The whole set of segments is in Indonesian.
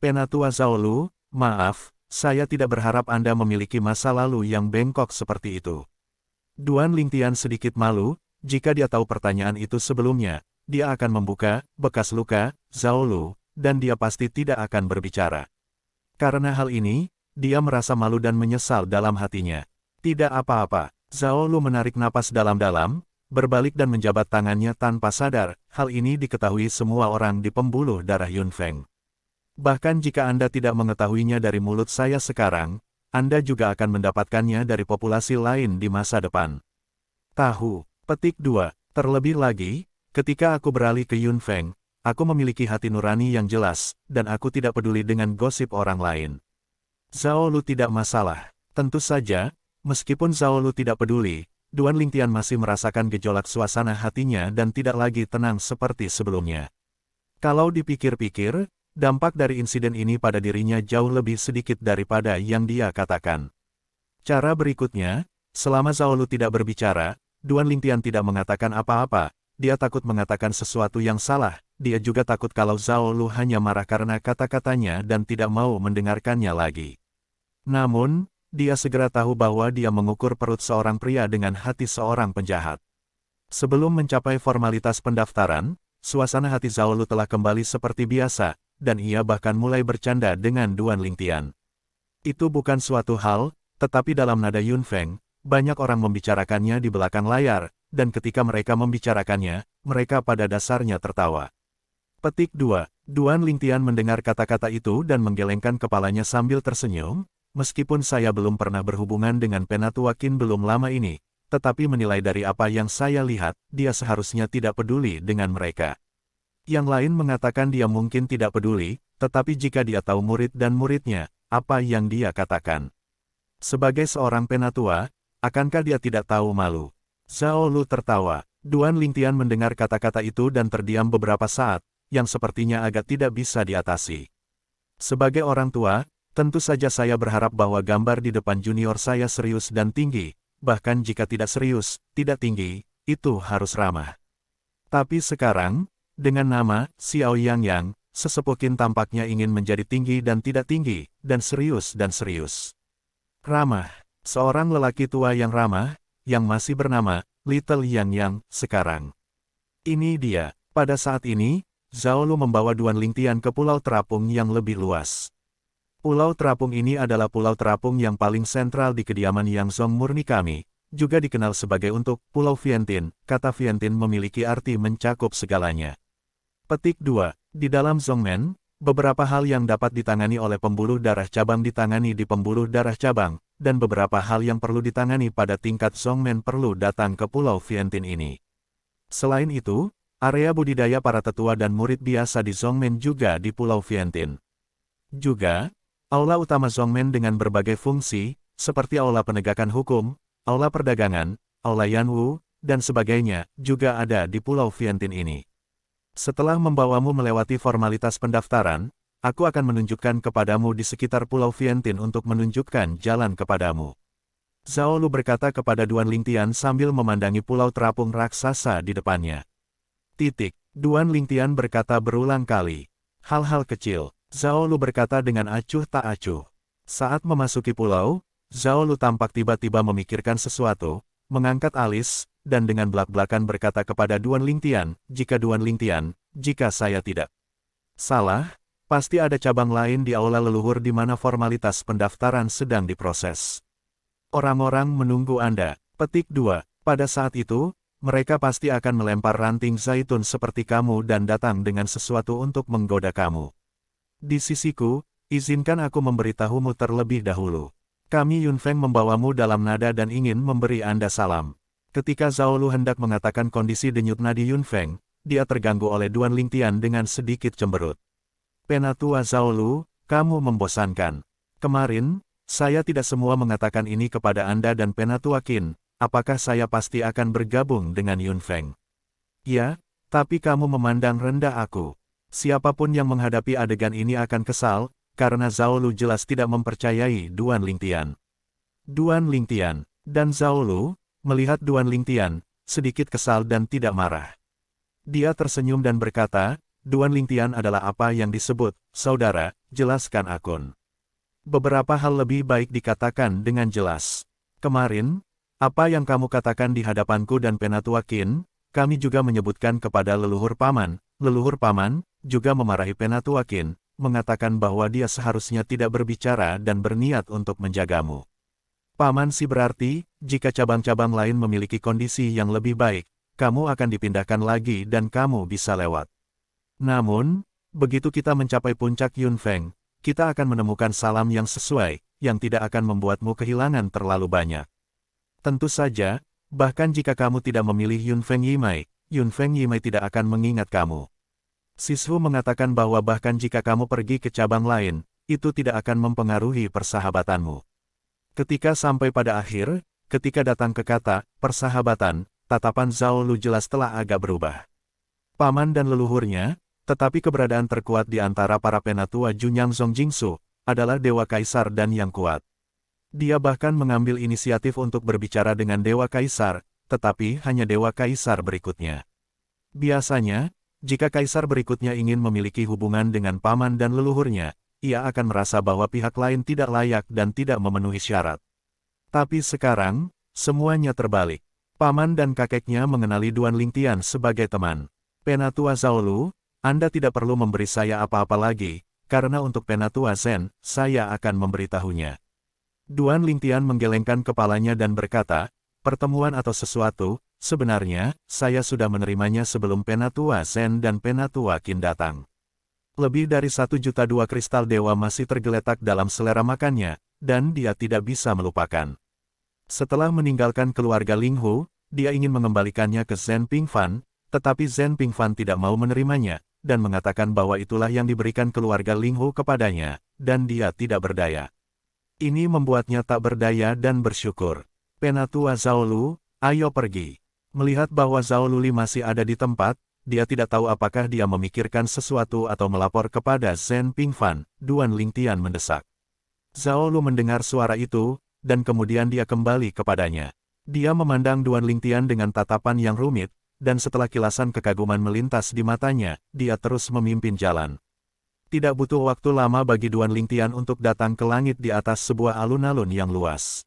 Penatua Zhao Lu, maaf, saya tidak berharap Anda memiliki masa lalu yang bengkok seperti itu. Duan Lingtian sedikit malu, jika dia tahu pertanyaan itu sebelumnya, dia akan membuka bekas luka Zhao Lu, dan dia pasti tidak akan berbicara. Karena hal ini, dia merasa malu dan menyesal dalam hatinya. Tidak apa-apa, Zhao Lu menarik napas dalam-dalam, berbalik dan menjabat tangannya tanpa sadar. Hal ini diketahui semua orang di pembuluh darah Yunfeng. Bahkan jika Anda tidak mengetahuinya dari mulut saya sekarang, Anda juga akan mendapatkannya dari populasi lain di masa depan. Tahu, petik 2, terlebih lagi, ketika aku beralih ke Yunfeng, aku memiliki hati nurani yang jelas, dan aku tidak peduli dengan gosip orang lain. Zhao Lu tidak masalah. Tentu saja, meskipun Zhao Lu tidak peduli, Duan Lingtian masih merasakan gejolak suasana hatinya dan tidak lagi tenang seperti sebelumnya. Kalau dipikir-pikir, dampak dari insiden ini pada dirinya jauh lebih sedikit daripada yang dia katakan. Cara berikutnya, selama Zhao Lu tidak berbicara, Duan Lingtian tidak mengatakan apa-apa. Dia takut mengatakan sesuatu yang salah, dia juga takut kalau Zhao Lu hanya marah karena kata-katanya dan tidak mau mendengarkannya lagi. Namun, dia segera tahu bahwa dia mengukur perut seorang pria dengan hati seorang penjahat. Sebelum mencapai formalitas pendaftaran, suasana hati Zhao Lu telah kembali seperti biasa, dan ia bahkan mulai bercanda dengan Duan Lingtian. Itu bukan suatu hal, tetapi dalam nada Yunfeng, banyak orang membicarakannya di belakang layar, dan ketika mereka membicarakannya, mereka pada dasarnya tertawa. Petik 2. Duan Lingtian mendengar kata-kata itu dan menggelengkan kepalanya sambil tersenyum. Meskipun saya belum pernah berhubungan dengan Penatua Qin belum lama ini, tetapi menilai dari apa yang saya lihat, dia seharusnya tidak peduli dengan mereka. Yang lain mengatakan dia mungkin tidak peduli, tetapi jika dia tahu murid dan muridnya, apa yang dia katakan? Sebagai seorang penatua, akankah dia tidak tahu malu? Zhao Lu tertawa. Duan Lingtian mendengar kata-kata itu dan terdiam beberapa saat, yang sepertinya agak tidak bisa diatasi. Sebagai orang tua, tentu saja saya berharap bahwa gambar di depan junior saya serius dan tinggi, bahkan jika tidak serius, tidak tinggi, itu harus ramah. Tapi sekarang, dengan nama Xiao Yang, sesepuh Qin tampaknya ingin menjadi tinggi dan tidak tinggi, dan serius dan serius. Ramah, seorang lelaki tua yang ramah, yang masih bernama Little Yang sekarang. Ini dia, pada saat ini, Zhao Lu membawa Duan Lingtian ke pulau terapung yang lebih luas. Pulau terapung ini adalah pulau terapung yang paling sentral di kediaman Yang Zong murni kami, juga dikenal sebagai untuk Pulau Vientin. Kata Vientin memiliki arti mencakup segalanya. Petik 2. Di dalam Zongmen, beberapa hal yang dapat ditangani oleh pembuluh darah cabang ditangani di pembuluh darah cabang, dan beberapa hal yang perlu ditangani pada tingkat Zongmen perlu datang ke Pulau Vientin ini. Selain itu, area budidaya para tetua dan murid biasa di Zongmen juga di Pulau Vientin. Juga, aula utama Zongmen dengan berbagai fungsi, seperti aula penegakan hukum, aula perdagangan, aula Yanwu, dan sebagainya, juga ada di Pulau Vientin ini. Setelah membawamu melewati formalitas pendaftaran, aku akan menunjukkan kepadamu di sekitar Pulau Vientin untuk menunjukkan jalan kepadamu. Zhao Lu berkata kepada Duan Lingtian sambil memandangi pulau terapung raksasa di depannya. Duan Lingtian berkata berulang kali. Hal-hal kecil. Zhao Lu berkata dengan acuh tak acuh. Saat memasuki pulau, Zhao Lu tampak tiba-tiba memikirkan sesuatu, mengangkat alis, dan dengan belak-belakan berkata kepada Duan Lingtian, jika saya tidak salah, pasti ada cabang lain di aula leluhur di mana formalitas pendaftaran sedang diproses. Orang-orang menunggu Anda. Petik 2. Pada saat itu, mereka pasti akan melempar ranting zaitun seperti kamu dan datang dengan sesuatu untuk menggoda kamu. Di sisiku, izinkan aku memberitahumu terlebih dahulu. Kami Yunfeng membawamu dalam nada dan ingin memberi Anda salam. Ketika Zhao Lu hendak mengatakan kondisi denyut nadi Yunfeng, dia terganggu oleh Duan Lingtian dengan sedikit cemberut. Penatua Zhao Lu, kamu membosankan. Kemarin, saya tidak semua mengatakan ini kepada Anda dan Penatua Qin, apakah saya pasti akan bergabung dengan Yunfeng? Ya, tapi kamu memandang rendah aku. Siapapun yang menghadapi adegan ini akan kesal, karena Zhao Lu jelas tidak mempercayai Duan Lingtian. Duan Lingtian, dan Zhao Lu, melihat Duan Lingtian, sedikit kesal dan tidak marah. Dia tersenyum dan berkata, Duan Lingtian adalah apa yang disebut, saudara, jelaskan akun. Beberapa hal lebih baik dikatakan dengan jelas. Kemarin, apa yang kamu katakan di hadapanku dan Penatua Qin, kami juga menyebutkan kepada leluhur paman juga memarahi Penatua Qin, mengatakan bahwa dia seharusnya tidak berbicara dan berniat untuk menjagamu. Paman Si berarti, jika cabang-cabang lain memiliki kondisi yang lebih baik, kamu akan dipindahkan lagi dan kamu bisa lewat. Namun, begitu kita mencapai puncak Yunfeng, kita akan menemukan salam yang sesuai, yang tidak akan membuatmu kehilangan terlalu banyak. Tentu saja, bahkan jika kamu tidak memilih Yunfeng Yimai tidak akan mengingat kamu. Sishu mengatakan bahwa bahkan jika kamu pergi ke cabang lain, itu tidak akan mempengaruhi persahabatanmu. Ketika sampai pada akhir, ketika datang ke kata, persahabatan, tatapan Zhao Lu jelas telah agak berubah. Paman dan leluhurnya, tetapi keberadaan terkuat di antara para penatua Junyang Zongjingsu, adalah Dewa Kaisar dan yang kuat. Dia bahkan mengambil inisiatif untuk berbicara dengan Dewa Kaisar, tetapi hanya Dewa Kaisar berikutnya. Biasanya, jika Kaisar berikutnya ingin memiliki hubungan dengan paman dan leluhurnya, ia akan merasa bahwa pihak lain tidak layak dan tidak memenuhi syarat. Tapi sekarang, semuanya terbalik. Paman dan kakeknya mengenali Duan Lingtian sebagai teman. Penatua Zhao Lu, Anda tidak perlu memberi saya apa-apa lagi, karena untuk Penatua Zen, saya akan memberitahunya. Duan Lingtian menggelengkan kepalanya dan berkata, pertemuan atau sesuatu, sebenarnya, saya sudah menerimanya sebelum Penatua Zen dan Penatua Qin datang. Lebih dari 1 juta dua kristal dewa masih tergeletak dalam selera makannya, dan dia tidak bisa melupakan. Setelah meninggalkan keluarga Ling Hu, dia ingin mengembalikannya ke Zhen Pingfan, tetapi Zhen Pingfan tidak mau menerimanya, dan mengatakan bahwa itulah yang diberikan keluarga Ling Hu kepadanya, dan dia tidak berdaya. Ini membuatnya tak berdaya dan bersyukur. Penatua Zhao Lu, ayo pergi. Melihat bahwa Zhao Luli masih ada di tempat, dia tidak tahu apakah dia memikirkan sesuatu atau melapor kepada Zhen Pingfan, Duan Lingtian mendesak. Zhao Lu mendengar suara itu, dan kemudian dia kembali kepadanya. Dia memandang Duan Lingtian dengan tatapan yang rumit, dan setelah kilasan kekaguman melintas di matanya, dia terus memimpin jalan. Tidak butuh waktu lama bagi Duan Lingtian untuk datang ke langit di atas sebuah alun-alun yang luas.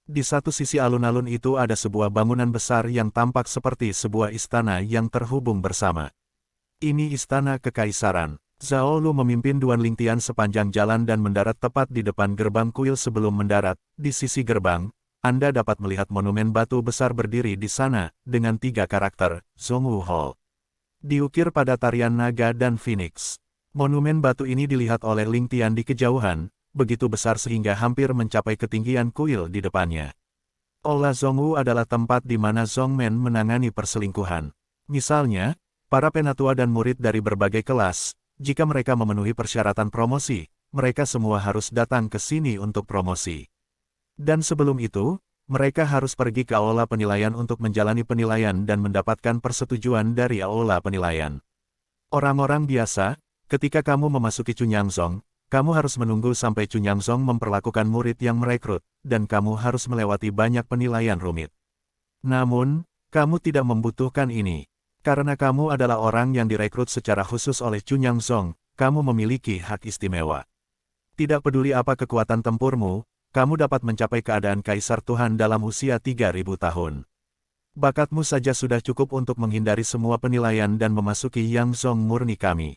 Di satu sisi alun-alun itu ada sebuah bangunan besar yang tampak seperti sebuah istana yang terhubung bersama. Ini istana kekaisaran. Zhao Lu memimpin Duan Lingtian sepanjang jalan dan mendarat tepat di depan gerbang kuil. Sebelum mendarat, di sisi gerbang, Anda dapat melihat monumen batu besar berdiri di sana, dengan 3 karakter, Zhongwu Hall. Diukir pada tarian naga dan phoenix. Monumen batu ini dilihat oleh Lingtian di kejauhan, begitu besar sehingga hampir mencapai ketinggian kuil di depannya. Aula Zhongwu adalah tempat di mana Zhongmen menangani perselingkuhan. Misalnya, para penatua dan murid dari berbagai kelas, jika mereka memenuhi persyaratan promosi, mereka semua harus datang ke sini untuk promosi. Dan sebelum itu, mereka harus pergi ke aula penilaian untuk menjalani penilaian dan mendapatkan persetujuan dari aula penilaian. Orang-orang biasa, ketika kamu memasuki Cunyangzong, kamu harus menunggu sampai Cunyangzong memperlakukan murid yang merekrut, dan kamu harus melewati banyak penilaian rumit. Namun, kamu tidak membutuhkan ini. Karena kamu adalah orang yang direkrut secara khusus oleh Cunyangzong, kamu memiliki hak istimewa. Tidak peduli apa kekuatan tempurmu, kamu dapat mencapai keadaan Kaisar Tuhan dalam usia 3000 tahun. Bakatmu saja sudah cukup untuk menghindari semua penilaian dan memasuki Yangzong murni kami.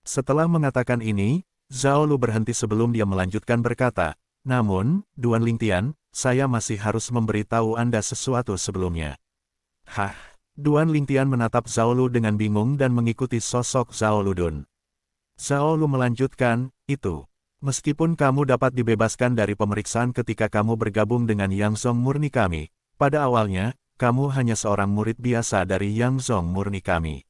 Setelah mengatakan ini, Zhao Lu berhenti sebelum dia melanjutkan berkata, namun, Duan Lingtian, saya masih harus memberitahu Anda sesuatu sebelumnya. Hah? Duan Lingtian menatap Zhao Lu dengan bingung dan mengikuti sosok Zhao Ludun. Zhao Lu melanjutkan, itu. Meskipun kamu dapat dibebaskan dari pemeriksaan ketika kamu bergabung dengan Yangzong murni kami, pada awalnya, kamu hanya seorang murid biasa dari Yangzong murni kami.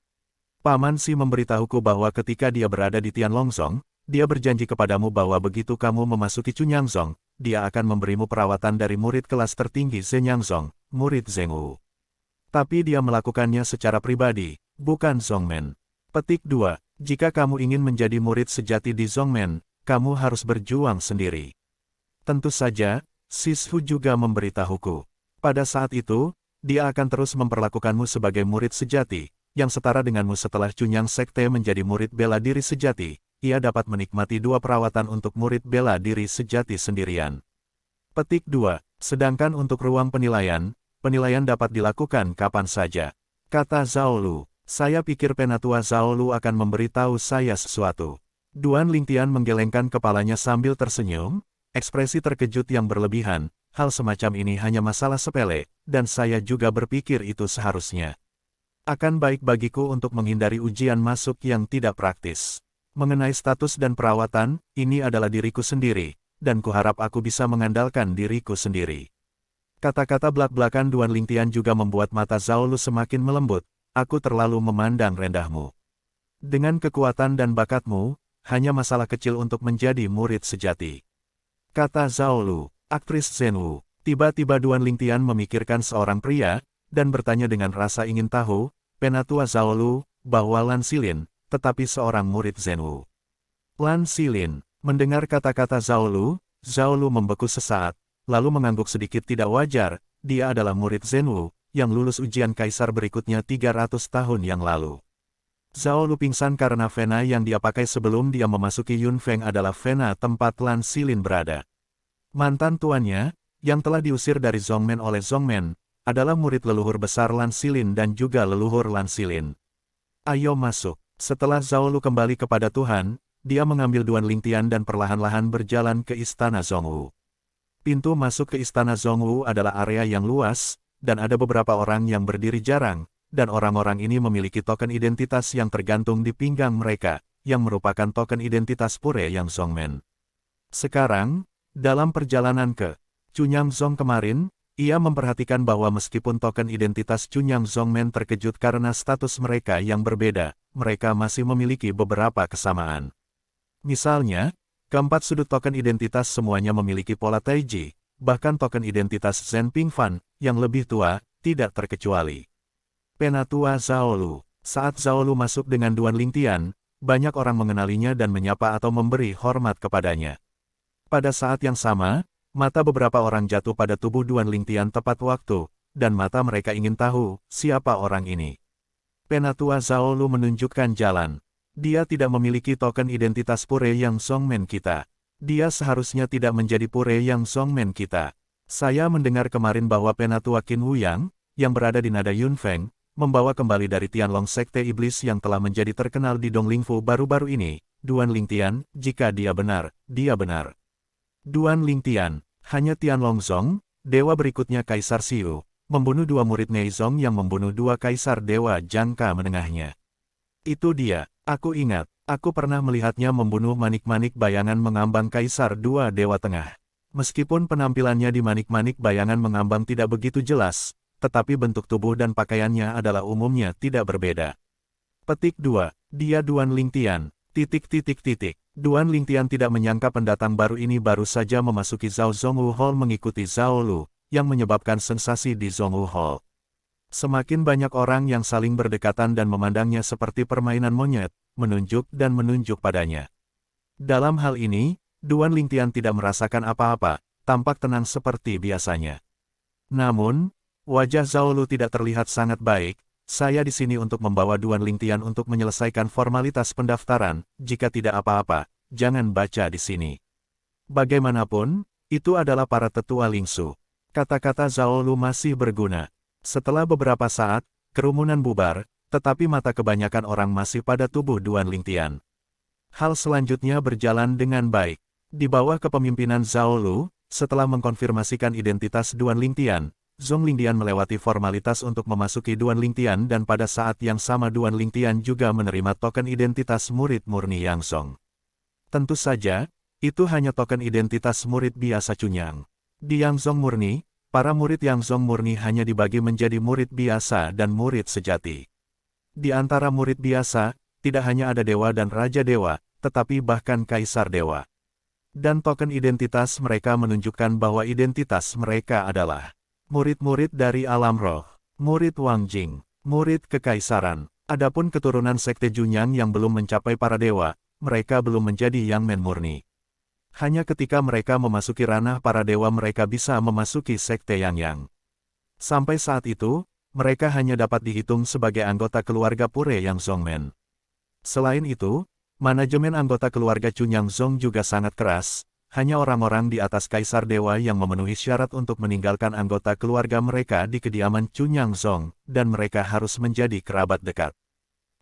Paman Si memberitahuku bahwa ketika dia berada di Tianlongzong, dia berjanji kepadamu bahwa begitu kamu memasuki Cunyangzong, dia akan memberimu perawatan dari murid kelas tertinggi Zenyangzong, murid Zhengwu. Tapi dia melakukannya secara pribadi, bukan Zhongmen. Petik 2. Jika kamu ingin menjadi murid sejati di Zhongmen, kamu harus berjuang sendiri. Tentu saja, Sishu juga memberitahuku. Pada saat itu, dia akan terus memperlakukanmu sebagai murid sejati, yang setara denganmu setelah Cunyang Sekte menjadi murid bela diri sejati, ia dapat menikmati 2 perawatan untuk murid bela diri sejati sendirian. Petik 2. Sedangkan untuk ruang penilaian, penilaian dapat dilakukan kapan saja. Kata Zhao Lu, saya pikir Penatua Zhao Lu akan memberitahu saya sesuatu. Duan Lingtian menggelengkan kepalanya sambil tersenyum, ekspresi terkejut yang berlebihan, hal semacam ini hanya masalah sepele, dan saya juga berpikir itu seharusnya. Akan baik bagiku untuk menghindari ujian masuk yang tidak praktis. Mengenai status dan perawatan, ini adalah diriku sendiri, dan kuharap aku bisa mengandalkan diriku sendiri. Kata-kata belak-belakan Duan Lingtian juga membuat mata Zhao Lu semakin melembut, aku terlalu memandang rendahmu. Dengan kekuatan dan bakatmu, hanya masalah kecil untuk menjadi murid sejati. Kata Zhao Lu, aktris Zhen Wu. Tiba-tiba Duan Lingtian memikirkan seorang pria, dan bertanya dengan rasa ingin tahu, Penatua Zhao Lu, bahwa Lan Xilin, tetapi seorang murid Zhen Wu. Lan Xilin, mendengar kata-kata Zhao Lu membeku sesaat, lalu mengangguk sedikit tidak wajar, dia adalah murid Zhen Wu, yang lulus ujian kaisar berikutnya 300 tahun yang lalu. Zhao Lu pingsan karena vena yang dia pakai sebelum dia memasuki Yunfeng adalah vena tempat Lan Xilin berada. Mantan tuannya, yang telah diusir dari Zhongmen oleh Zhongmen, adalah murid leluhur besar Lan Xilin dan juga leluhur Lan Xilin. Ayo masuk. Setelah Zhao Lu kembali kepada Tuhan, dia mengambil Duan Lingtian dan perlahan-lahan berjalan ke Istana Zhongwu. Pintu masuk ke Istana Zhongwu adalah area yang luas, dan ada beberapa orang yang berdiri jarang, dan orang-orang ini memiliki token identitas yang tergantung di pinggang mereka, yang merupakan token identitas Pure yang Zhongmen. Sekarang, dalam perjalanan ke Cunyang Zhong kemarin, ia memperhatikan bahwa meskipun token identitas Cunyang Zhongmen terkejut karena status mereka yang berbeda, mereka masih memiliki beberapa kesamaan. Misalnya, keempat sudut token identitas semuanya memiliki pola Taiji, bahkan token identitas Zhen Pingfan, yang lebih tua, tidak terkecuali. Penatua Zhao Lu. Saat Zhao Lu masuk dengan Duan Lingtian, banyak orang mengenalinya dan menyapa atau memberi hormat kepadanya. Pada saat yang sama, mata beberapa orang jatuh pada tubuh Duan Lingtian tepat waktu, dan mata mereka ingin tahu, siapa orang ini. Penatua Zhao Lu menunjukkan jalan. Dia tidak memiliki token identitas Pure yang Zhongmen kita. Dia seharusnya tidak menjadi Pure yang Zhongmen kita. Saya mendengar kemarin bahwa Penatua Qin Wuyang, yang berada di nada Yunfeng, membawa kembali dari Tianlong Sekte Iblis yang telah menjadi terkenal di Donglingfu baru-baru ini, Duan Lingtian, jika dia benar, dia benar. Duan Lingtian, hanya Tianlong Zong, dewa berikutnya Kaisar Xiu, membunuh 2 murid Neizong yang membunuh 2 kaisar dewa jangka menengahnya. Itu dia, aku ingat, aku pernah melihatnya membunuh manik-manik bayangan mengambang Kaisar 2 dewa tengah. Meskipun penampilannya di manik-manik bayangan mengambang tidak begitu jelas, tetapi bentuk tubuh dan pakaiannya adalah umumnya tidak berbeda. Petik 2. Dia Duan Lingtian. Duan Lingtian tidak menyangka pendatang baru ini baru saja memasuki Zhao Zhongwu Hall mengikuti Zhao Lu, yang menyebabkan sensasi di Zhongwu Hall. Semakin banyak orang yang saling berdekatan dan memandangnya seperti permainan monyet, menunjuk dan menunjuk padanya. Dalam hal ini, Duan Lingtian tidak merasakan apa-apa, tampak tenang seperti biasanya. Namun, wajah Zhao Lu tidak terlihat sangat baik. Saya di sini untuk membawa Duan Lingtian untuk menyelesaikan formalitas pendaftaran, jika tidak apa-apa, jangan baca di sini. Bagaimanapun, itu adalah para tetua Lingsu. Kata-kata Zhao Lu masih berguna. Setelah beberapa saat, kerumunan bubar, tetapi mata kebanyakan orang masih pada tubuh Duan Lingtian. Hal selanjutnya berjalan dengan baik. Di bawah kepemimpinan Zhao Lu, setelah mengkonfirmasikan identitas Duan Lingtian, Zhong Lingtian melewati formalitas untuk memasuki Duan Lingtian dan pada saat yang sama Duan Lingtian juga menerima token identitas murid murni Yang Song. Tentu saja, itu hanya token identitas murid biasa Cunyang. Di Yang Song murni, para murid Yang Song murni hanya dibagi menjadi murid biasa dan murid sejati. Di antara murid biasa, tidak hanya ada dewa dan raja dewa, tetapi bahkan kaisar dewa. Dan token identitas mereka menunjukkan bahwa identitas mereka adalah murid-murid dari alam roh, murid Wang Jing, murid kekaisaran. Adapun keturunan sekte Junyang yang belum mencapai para dewa, mereka belum menjadi Yang Men murni. Hanya ketika mereka memasuki ranah para dewa mereka bisa memasuki sekte Yang. Sampai saat itu, mereka hanya dapat dihitung sebagai anggota keluarga Pure Yang Zongmen. Selain itu, manajemen anggota keluarga Chunyang Zong juga sangat keras, hanya orang-orang di atas Kaisar Dewa yang memenuhi syarat untuk meninggalkan anggota keluarga mereka di kediaman Chunyang Zong, dan mereka harus menjadi kerabat dekat.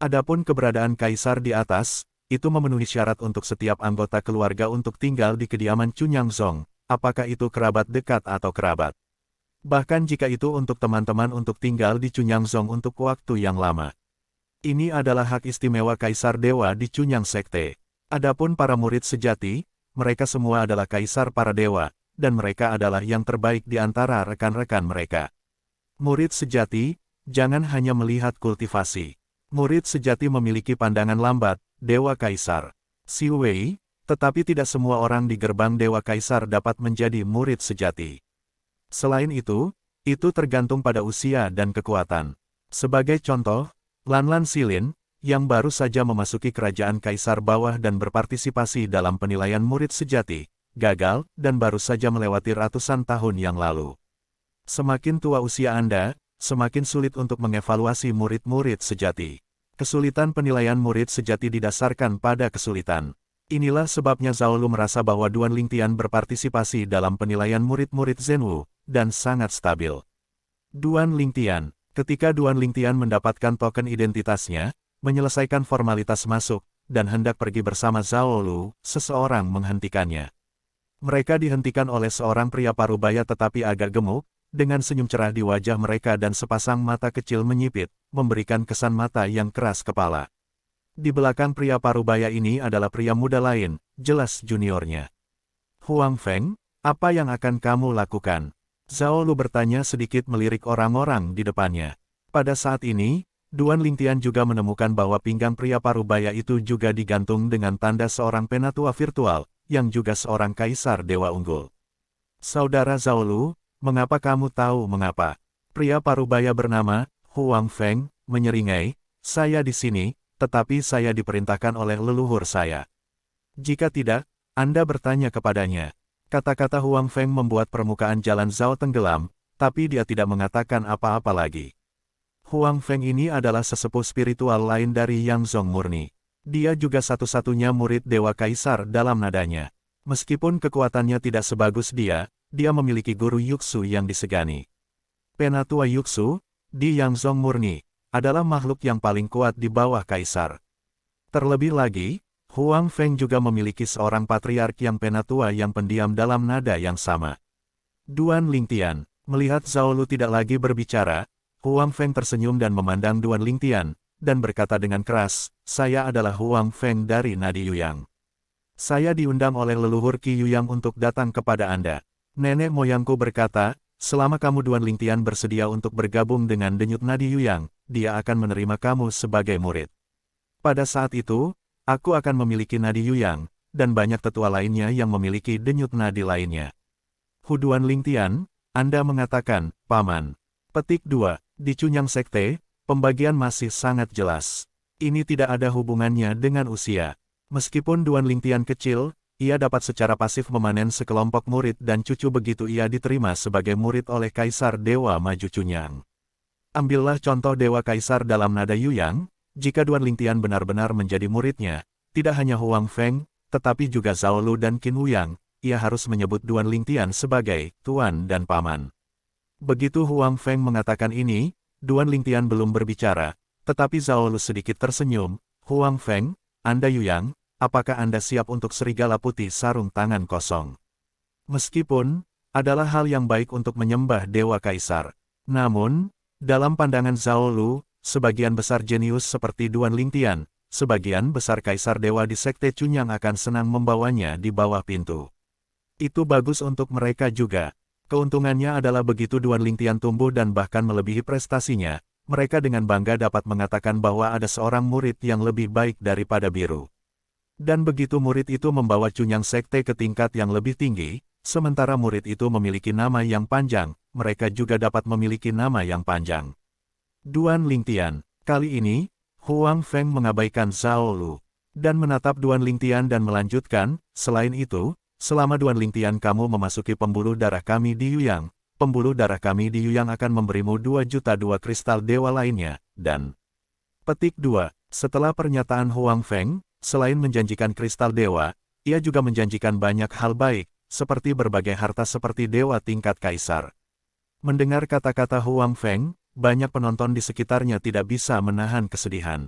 Adapun keberadaan Kaisar di atas, itu memenuhi syarat untuk setiap anggota keluarga untuk tinggal di kediaman Chunyang Zong, apakah itu kerabat dekat atau kerabat. Bahkan jika itu untuk teman-teman untuk tinggal di Chunyang Zong untuk waktu yang lama. Ini adalah hak istimewa Kaisar Dewa di Chunyang Sekte. Adapun para murid sejati, mereka semua adalah Kaisar para Dewa, dan mereka adalah yang terbaik di antara rekan-rekan mereka. Murid sejati, jangan hanya melihat kultivasi. Murid sejati memiliki pandangan lambat, Dewa Kaisar. Si Wei, tetapi tidak semua orang di gerbang Dewa Kaisar dapat menjadi murid sejati. Selain itu tergantung pada usia dan kekuatan. Sebagai contoh, Lanlan Silin, yang baru saja memasuki kerajaan Kaisar Bawah dan berpartisipasi dalam penilaian murid sejati, gagal dan baru saja melewati ratusan tahun yang lalu. Semakin tua usia Anda, semakin sulit untuk mengevaluasi murid-murid sejati. Kesulitan penilaian murid sejati didasarkan pada kesulitan. Inilah sebabnya Zhao Lu merasa bahwa Duan Lingtian berpartisipasi dalam penilaian murid-murid Zhenwu, dan sangat stabil. Duan Lingtian. Ketika Duan Lingtian mendapatkan token identitasnya, menyelesaikan formalitas masuk, dan hendak pergi bersama Zhao Lu, seseorang menghentikannya. Mereka dihentikan oleh seorang pria parubaya tetapi agak gemuk, dengan senyum cerah di wajah mereka dan sepasang mata kecil menyipit, memberikan kesan mata yang keras kepala. Di belakang pria parubaya ini adalah pria muda lain, jelas juniornya. Huang Feng, apa yang akan kamu lakukan? Zhao Lu bertanya sedikit melirik orang-orang di depannya. Pada saat ini, Duan Lingtian juga menemukan bahwa pinggang pria parubaya itu juga digantung dengan tanda seorang penatua virtual, yang juga seorang kaisar dewa unggul. Saudara Zhao Lu, mengapa kamu tahu mengapa? Pria parubaya bernama Huang Feng menyeringai, saya di sini, tetapi saya diperintahkan oleh leluhur saya. Jika tidak, Anda bertanya kepadanya. Kata-kata Huang Feng membuat permukaan jalan Zhao tenggelam, tapi dia tidak mengatakan apa-apa lagi. Huang Feng ini adalah sesepuh spiritual lain dari Yang Zong murni. Dia juga satu-satunya murid Dewa Kaisar dalam nadanya. Meskipun kekuatannya tidak sebagus dia memiliki guru Yuxu yang disegani. Penatua Yuxu, di Yang Zong murni, adalah makhluk yang paling kuat di bawah Kaisar. Terlebih lagi, Huang Feng juga memiliki seorang patriark yang penatua yang pendiam dalam nada yang sama. Duan Lingtian, melihat Zhao Lu tidak lagi berbicara, Huang Feng tersenyum dan memandang Duan Lingtian, dan berkata dengan keras, saya adalah Huang Feng dari Nadi Yuyang. Saya diundang oleh leluhur Qi Yuyang untuk datang kepada Anda. Nenek moyangku berkata, selama kamu Duan Lingtian bersedia untuk bergabung dengan denyut Nadi Yuyang, dia akan menerima kamu sebagai murid. Pada saat itu, aku akan memiliki nadi Yuyang, dan banyak tetua lainnya yang memiliki denyut nadi lainnya. Duan Lingtian, Anda mengatakan, Paman. Petik 2. Di Chunyang Sekte, pembagian masih sangat jelas. Ini tidak ada hubungannya dengan usia. Meskipun Duan Lingtian kecil, ia dapat secara pasif memanen sekelompok murid dan cucu begitu ia diterima sebagai murid oleh Kaisar Dewa Maju Chunyang. Ambillah contoh Dewa Kaisar dalam nada Yuyang. Jika Duan Lingtian benar-benar menjadi muridnya, tidak hanya Huang Feng, tetapi juga Zhao Lu dan Qin Wuyang, ia harus menyebut Duan Lingtian sebagai Tuan dan Paman. Begitu Huang Feng mengatakan ini, Duan Lingtian belum berbicara, tetapi Zhao Lu sedikit tersenyum. Huang Feng, Anda Yuyang, apakah Anda siap untuk serigala putih sarung tangan kosong? Meskipun, adalah hal yang baik untuk menyembah Dewa Kaisar. Namun, dalam pandangan Zhao Lu, sebagian besar jenius seperti Duan Lingtian, sebagian besar Kaisar Dewa di Sekte Chunyang akan senang membawanya di bawah pintu. Itu bagus untuk mereka juga. Keuntungannya adalah begitu Duan Lingtian tumbuh dan bahkan melebihi prestasinya, mereka dengan bangga dapat mengatakan bahwa ada seorang murid yang lebih baik daripada biru. Dan begitu murid itu membawa Chunyang Sekte ke tingkat yang lebih tinggi, sementara murid itu memiliki nama yang panjang, mereka juga dapat memiliki nama yang panjang. Duan Lingtian, kali ini, Huang Feng mengabaikan Zhao Lu, dan menatap Duan Lingtian dan melanjutkan, selain itu, selama Duan Lingtian kamu memasuki pembuluh darah kami di Yuyang, pembuluh darah kami di Yuyang akan memberimu 2 juta 2 kristal dewa lainnya, dan... Petik 2. Setelah pernyataan Huang Feng, selain menjanjikan kristal dewa, ia juga menjanjikan banyak hal baik, seperti berbagai harta seperti dewa tingkat kaisar. Mendengar kata-kata Huang Feng, banyak penonton di sekitarnya tidak bisa menahan kesedihan.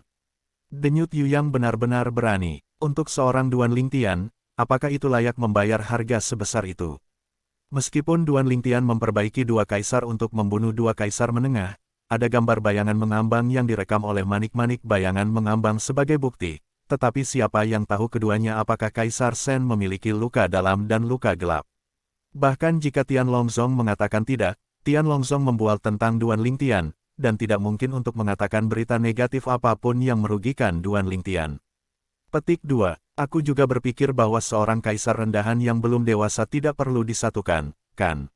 Denyut Yuyang benar-benar berani. Untuk seorang Duan Lingtian, apakah itu layak membayar harga sebesar itu? Meskipun Duan Lingtian memperbaiki 2 kaisar untuk membunuh 2 kaisar menengah, ada gambar bayangan mengambang yang direkam oleh manik-manik bayangan mengambang sebagai bukti, tetapi siapa yang tahu keduanya apakah Kaisar Shen memiliki luka dalam dan luka gelap. Bahkan jika Tian Longzong mengatakan tidak, Tian Longzong membual tentang Duan Lingtian, dan tidak mungkin untuk mengatakan berita negatif apapun yang merugikan Duan Lingtian. Petik 2. Aku juga berpikir bahwa seorang kaisar rendahan yang belum dewasa tidak perlu disatukan, kan?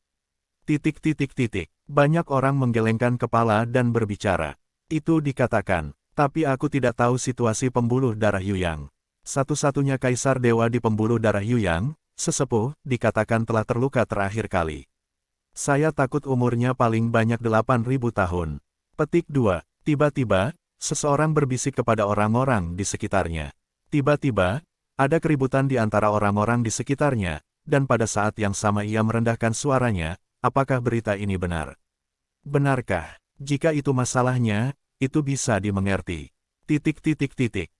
Banyak orang menggelengkan kepala dan berbicara. Itu dikatakan, tapi aku tidak tahu situasi pembuluh darah Yuyang. Satu-satunya kaisar dewa di pembuluh darah Yuyang, sesepuh, dikatakan telah terluka terakhir kali. Saya takut umurnya paling banyak 8.000 tahun. Petik 2. Tiba-tiba, seseorang berbisik kepada orang-orang di sekitarnya. Tiba-tiba, ada keributan di antara orang-orang di sekitarnya, dan pada saat yang sama ia merendahkan suaranya, apakah berita ini benar? Benarkah? Jika itu masalahnya, itu bisa dimengerti.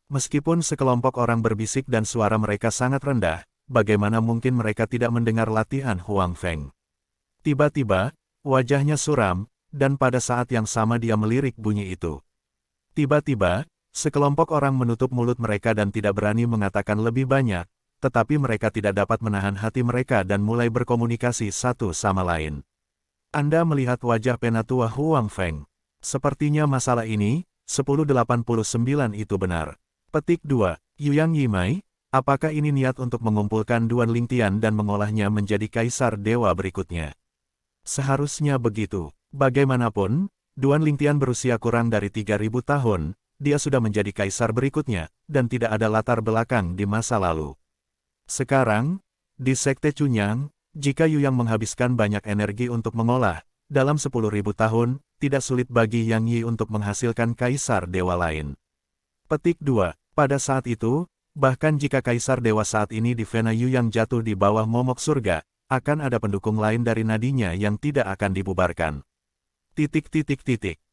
Meskipun sekelompok orang berbisik dan suara mereka sangat rendah, bagaimana mungkin mereka tidak mendengar latihan Huang Feng? Tiba-tiba, wajahnya suram, dan pada saat yang sama dia melirik bunyi itu. Tiba-tiba, sekelompok orang menutup mulut mereka dan tidak berani mengatakan lebih banyak, tetapi mereka tidak dapat menahan hati mereka dan mulai berkomunikasi satu sama lain. Anda melihat wajah penatua Huang Feng. Sepertinya masalah ini, 1089 itu benar. Petik 2. Yuyang Yimai, apakah ini niat untuk mengumpulkan Duan Lingtian dan mengolahnya menjadi kaisar dewa berikutnya? Seharusnya begitu. Bagaimanapun, Duan Lingtian berusia kurang dari 3.000 tahun, dia sudah menjadi kaisar berikutnya, dan tidak ada latar belakang di masa lalu. Sekarang, di Sekte Chunyang, jika Yuyang menghabiskan banyak energi untuk mengolah, dalam 10.000 tahun, tidak sulit bagi Yang Yi untuk menghasilkan kaisar dewa lain. Petik 2. Pada saat itu, bahkan jika kaisar dewa saat ini di Vena Yuyang jatuh di bawah momok surga, akan ada pendukung lain dari nadinya yang tidak akan dibubarkan.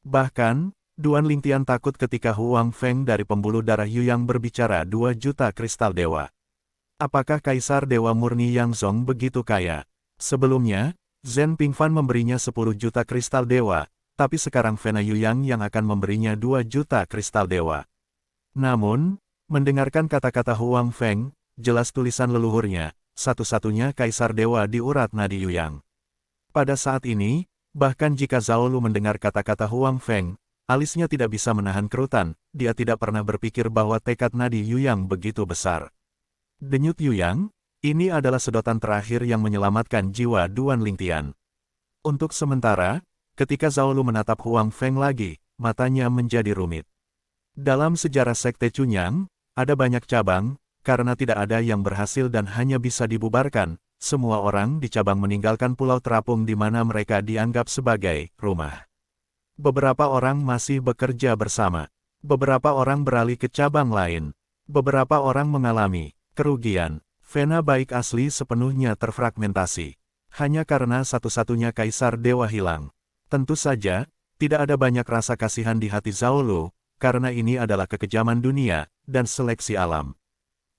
Bahkan, Duan Lingtian takut ketika Huang Feng dari pembuluh darah Yuyang berbicara 2 juta kristal dewa. Apakah kaisar dewa murni Yang Zong begitu kaya? Sebelumnya, Zhen Pingfan memberinya 10 juta kristal dewa, tapi sekarang Vena Yuyang yang akan memberinya 2 juta kristal dewa. Namun, mendengarkan kata-kata Huang Feng, jelas tulisan leluhurnya, satu-satunya kaisar dewa di urat nadi Yuyang. Pada saat ini, bahkan jika Zhao Lu mendengar kata-kata Huang Feng, alisnya tidak bisa menahan kerutan, dia tidak pernah berpikir bahwa tekad nadi Yuyang begitu besar. Denyut Yuyang, ini adalah sedotan terakhir yang menyelamatkan jiwa Duan Lingtian. Untuk sementara, ketika Zhao Lu menatap Huang Feng lagi, matanya menjadi rumit. Dalam sejarah Sekte Chunyang, ada banyak cabang, karena tidak ada yang berhasil dan hanya bisa dibubarkan, semua orang di cabang meninggalkan pulau terapung di mana mereka dianggap sebagai rumah. Beberapa orang masih bekerja bersama. Beberapa orang beralih ke cabang lain. Beberapa orang mengalami kerugian. Vena baik asli sepenuhnya terfragmentasi. Hanya karena satu-satunya kaisar dewa hilang. Tentu saja, tidak ada banyak rasa kasihan di hati Zhao Lu, karena ini adalah kekejaman dunia, dan seleksi alam.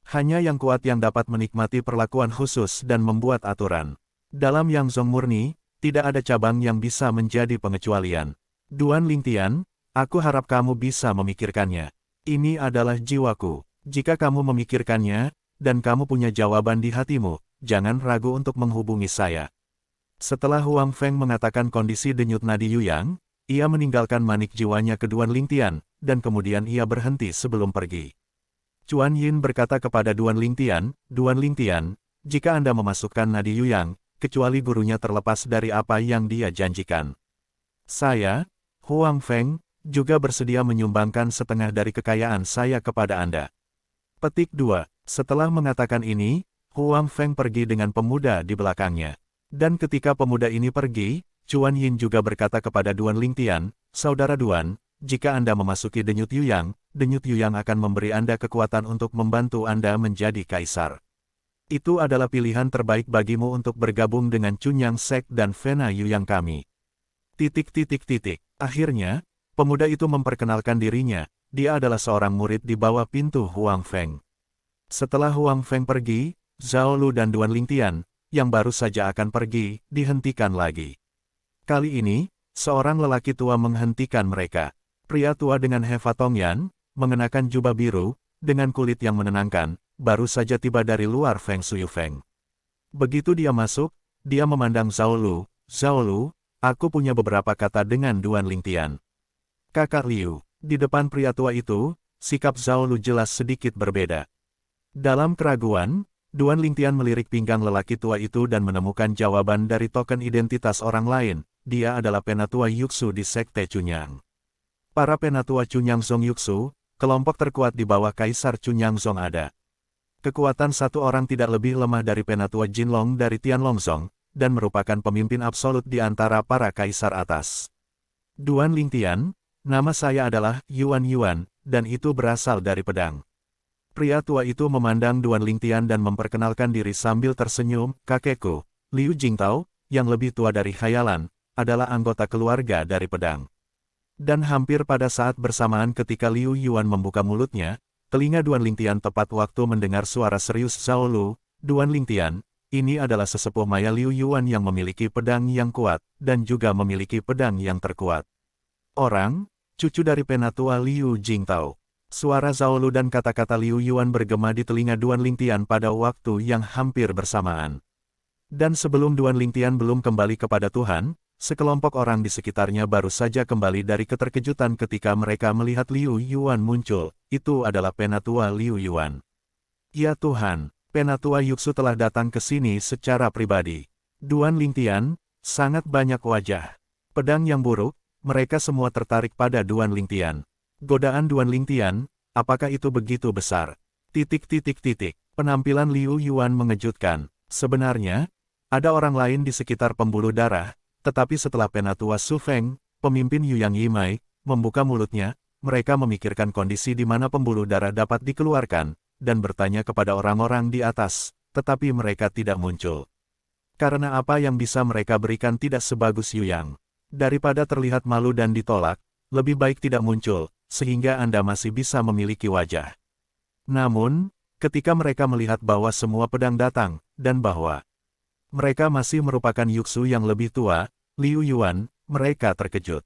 Hanya yang kuat yang dapat menikmati perlakuan khusus dan membuat aturan. Dalam Yang Zong murni, tidak ada cabang yang bisa menjadi pengecualian. Duan Lingtian, aku harap kamu bisa memikirkannya. Ini adalah jiwaku. Jika kamu memikirkannya, dan kamu punya jawaban di hatimu, jangan ragu untuk menghubungi saya. Setelah Huang Feng mengatakan kondisi denyut nadi Yuyang, ia meninggalkan manik jiwanya ke Duan Lingtian, dan kemudian ia berhenti sebelum pergi. Chuan Yin berkata kepada Duan Lingtian, Duan Lingtian, jika Anda memasukkan nadi Yuyang, kecuali gurunya terlepas dari apa yang dia janjikan. Saya, Huang Feng, juga bersedia menyumbangkan setengah dari kekayaan saya kepada Anda. Petik 2. Setelah mengatakan ini, Huang Feng pergi dengan pemuda di belakangnya. Dan ketika pemuda ini pergi, Chuan Yin juga berkata kepada Duan Lingtian, "Saudara Duan, jika Anda memasuki Denyut Yuyang akan memberi Anda kekuatan untuk membantu Anda menjadi kaisar. Itu adalah pilihan terbaik bagimu untuk bergabung dengan Chunyang Sek dan Vena Yuyang kami." Akhirnya, pemuda itu memperkenalkan dirinya, dia adalah seorang murid di bawah pintu Huang Feng. Setelah Huang Feng pergi, Zhao Lu dan Duan Lingtian, yang baru saja akan pergi, dihentikan lagi. Kali ini, seorang lelaki tua menghentikan mereka. Pria tua dengan Heva Tongyan, mengenakan jubah biru, dengan kulit yang menenangkan, baru saja tiba dari luar Feng Shuyufeng. Begitu dia masuk, dia memandang Zhao Lu. "Zhao Lu, aku punya beberapa kata dengan Duan Lingtian." "Kakak Liu." Di depan pria tua itu, sikap Zhao Lu jelas sedikit berbeda. Dalam keraguan, Duan Lingtian melirik pinggang lelaki tua itu dan menemukan jawaban dari token identitas orang lain. Dia adalah penatua Yuxu di Sekte Chunyang. Para penatua Chunyang Zong Yuxu, kelompok terkuat di bawah Kaisar Chunyang Zong ada. Kekuatan satu orang tidak lebih lemah dari penatua Jinlong dari Tianlongzong, dan merupakan pemimpin absolut di antara para kaisar atas. "Duan Lingtian, nama saya adalah Yuan Yuan, dan itu berasal dari pedang." Pria tua itu memandang Duan Lingtian dan memperkenalkan diri sambil tersenyum, "Kakekku, Liu Jingtao, yang lebih tua dari Khayalan, adalah anggota keluarga dari pedang." Dan hampir pada saat bersamaan ketika Liu Yuan membuka mulutnya, telinga Duan Lingtian tepat waktu mendengar suara serius Zhao Lu. "Duan Lingtian, ini adalah sesepuh Maya Liu Yuan yang memiliki pedang yang kuat, dan juga memiliki pedang yang terkuat. Orang, cucu dari penatua Liu Jingtao." Suara Zhao Lu dan kata-kata Liu Yuan bergema di telinga Duan Lingtian pada waktu yang hampir bersamaan. Dan sebelum Duan Lingtian belum kembali kepada Tuhan, sekelompok orang di sekitarnya baru saja kembali dari keterkejutan ketika mereka melihat Liu Yuan muncul. Itu adalah penatua Liu Yuan. "Ya Tuhan, penatua Yuxu telah datang ke sini secara pribadi." Duan Lingtian, sangat banyak wajah. Pedang yang buruk, mereka semua tertarik pada Duan Lingtian. Godaan Duan Lingtian, apakah itu begitu besar? Penampilan Liu Yuan mengejutkan. Sebenarnya, ada orang lain di sekitar pembuluh darah, tetapi setelah penatua Su Feng, pemimpin Yuyang Yimai, membuka mulutnya, mereka memikirkan kondisi di mana pembuluh darah dapat dikeluarkan, dan bertanya kepada orang-orang di atas, tetapi mereka tidak muncul. Karena apa yang bisa mereka berikan tidak sebagus Yuyang. Daripada terlihat malu dan ditolak, lebih baik tidak muncul, sehingga Anda masih bisa memiliki wajah. Namun, ketika mereka melihat bahwa semua pedang datang, dan bahwa mereka masih merupakan Yuxu yang lebih tua, Liu Yuan, mereka terkejut.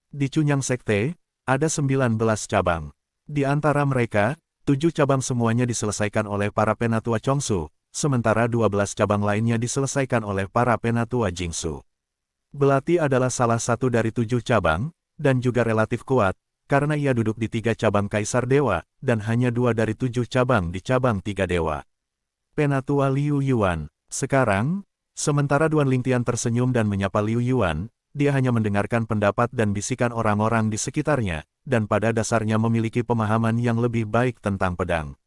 Di Chunyang Sekte, ada 19 cabang. Di antara mereka, 7 cabang semuanya diselesaikan oleh para penatua Chongsu, sementara 12 cabang lainnya diselesaikan oleh para penatua Jingsu. Belati adalah salah satu dari 7 cabang, dan juga relatif kuat, karena ia duduk di 3 cabang Kaisar Dewa, dan hanya 2 dari 7 cabang di cabang 3 Dewa. Penatua Liu Yuan. Sekarang, sementara Duan Lingtian tersenyum dan menyapa Liu Yuan, dia hanya mendengarkan pendapat dan bisikan orang-orang di sekitarnya, dan pada dasarnya memiliki pemahaman yang lebih baik tentang pedang.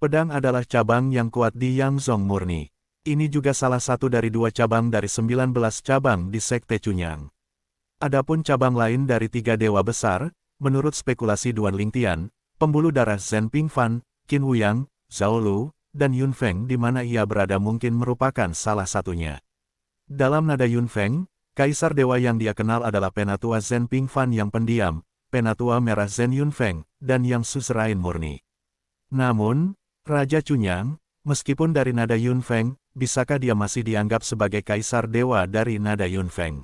Pedang adalah cabang yang kuat di Yangzong murni. Ini juga salah satu dari 2 cabang dari 19 cabang di Sekte Chunyang. Adapun cabang lain dari 3 dewa besar, menurut spekulasi Duan Lingtian, pembuluh darah Zhen Pingfan, Qin Wuyang, Zhao Lu, dan Yun Feng di mana ia berada mungkin merupakan salah satunya. Dalam nada Yun Feng, Kaisar Dewa yang dia kenal adalah Penatua Zhen Pingfan yang pendiam, Penatua Merah Zhen Yun Feng, dan yang suzerain murni. Namun, Raja Chunyang, meskipun dari nada Yun Feng, bisakah dia masih dianggap sebagai Kaisar Dewa dari nada Yun Feng?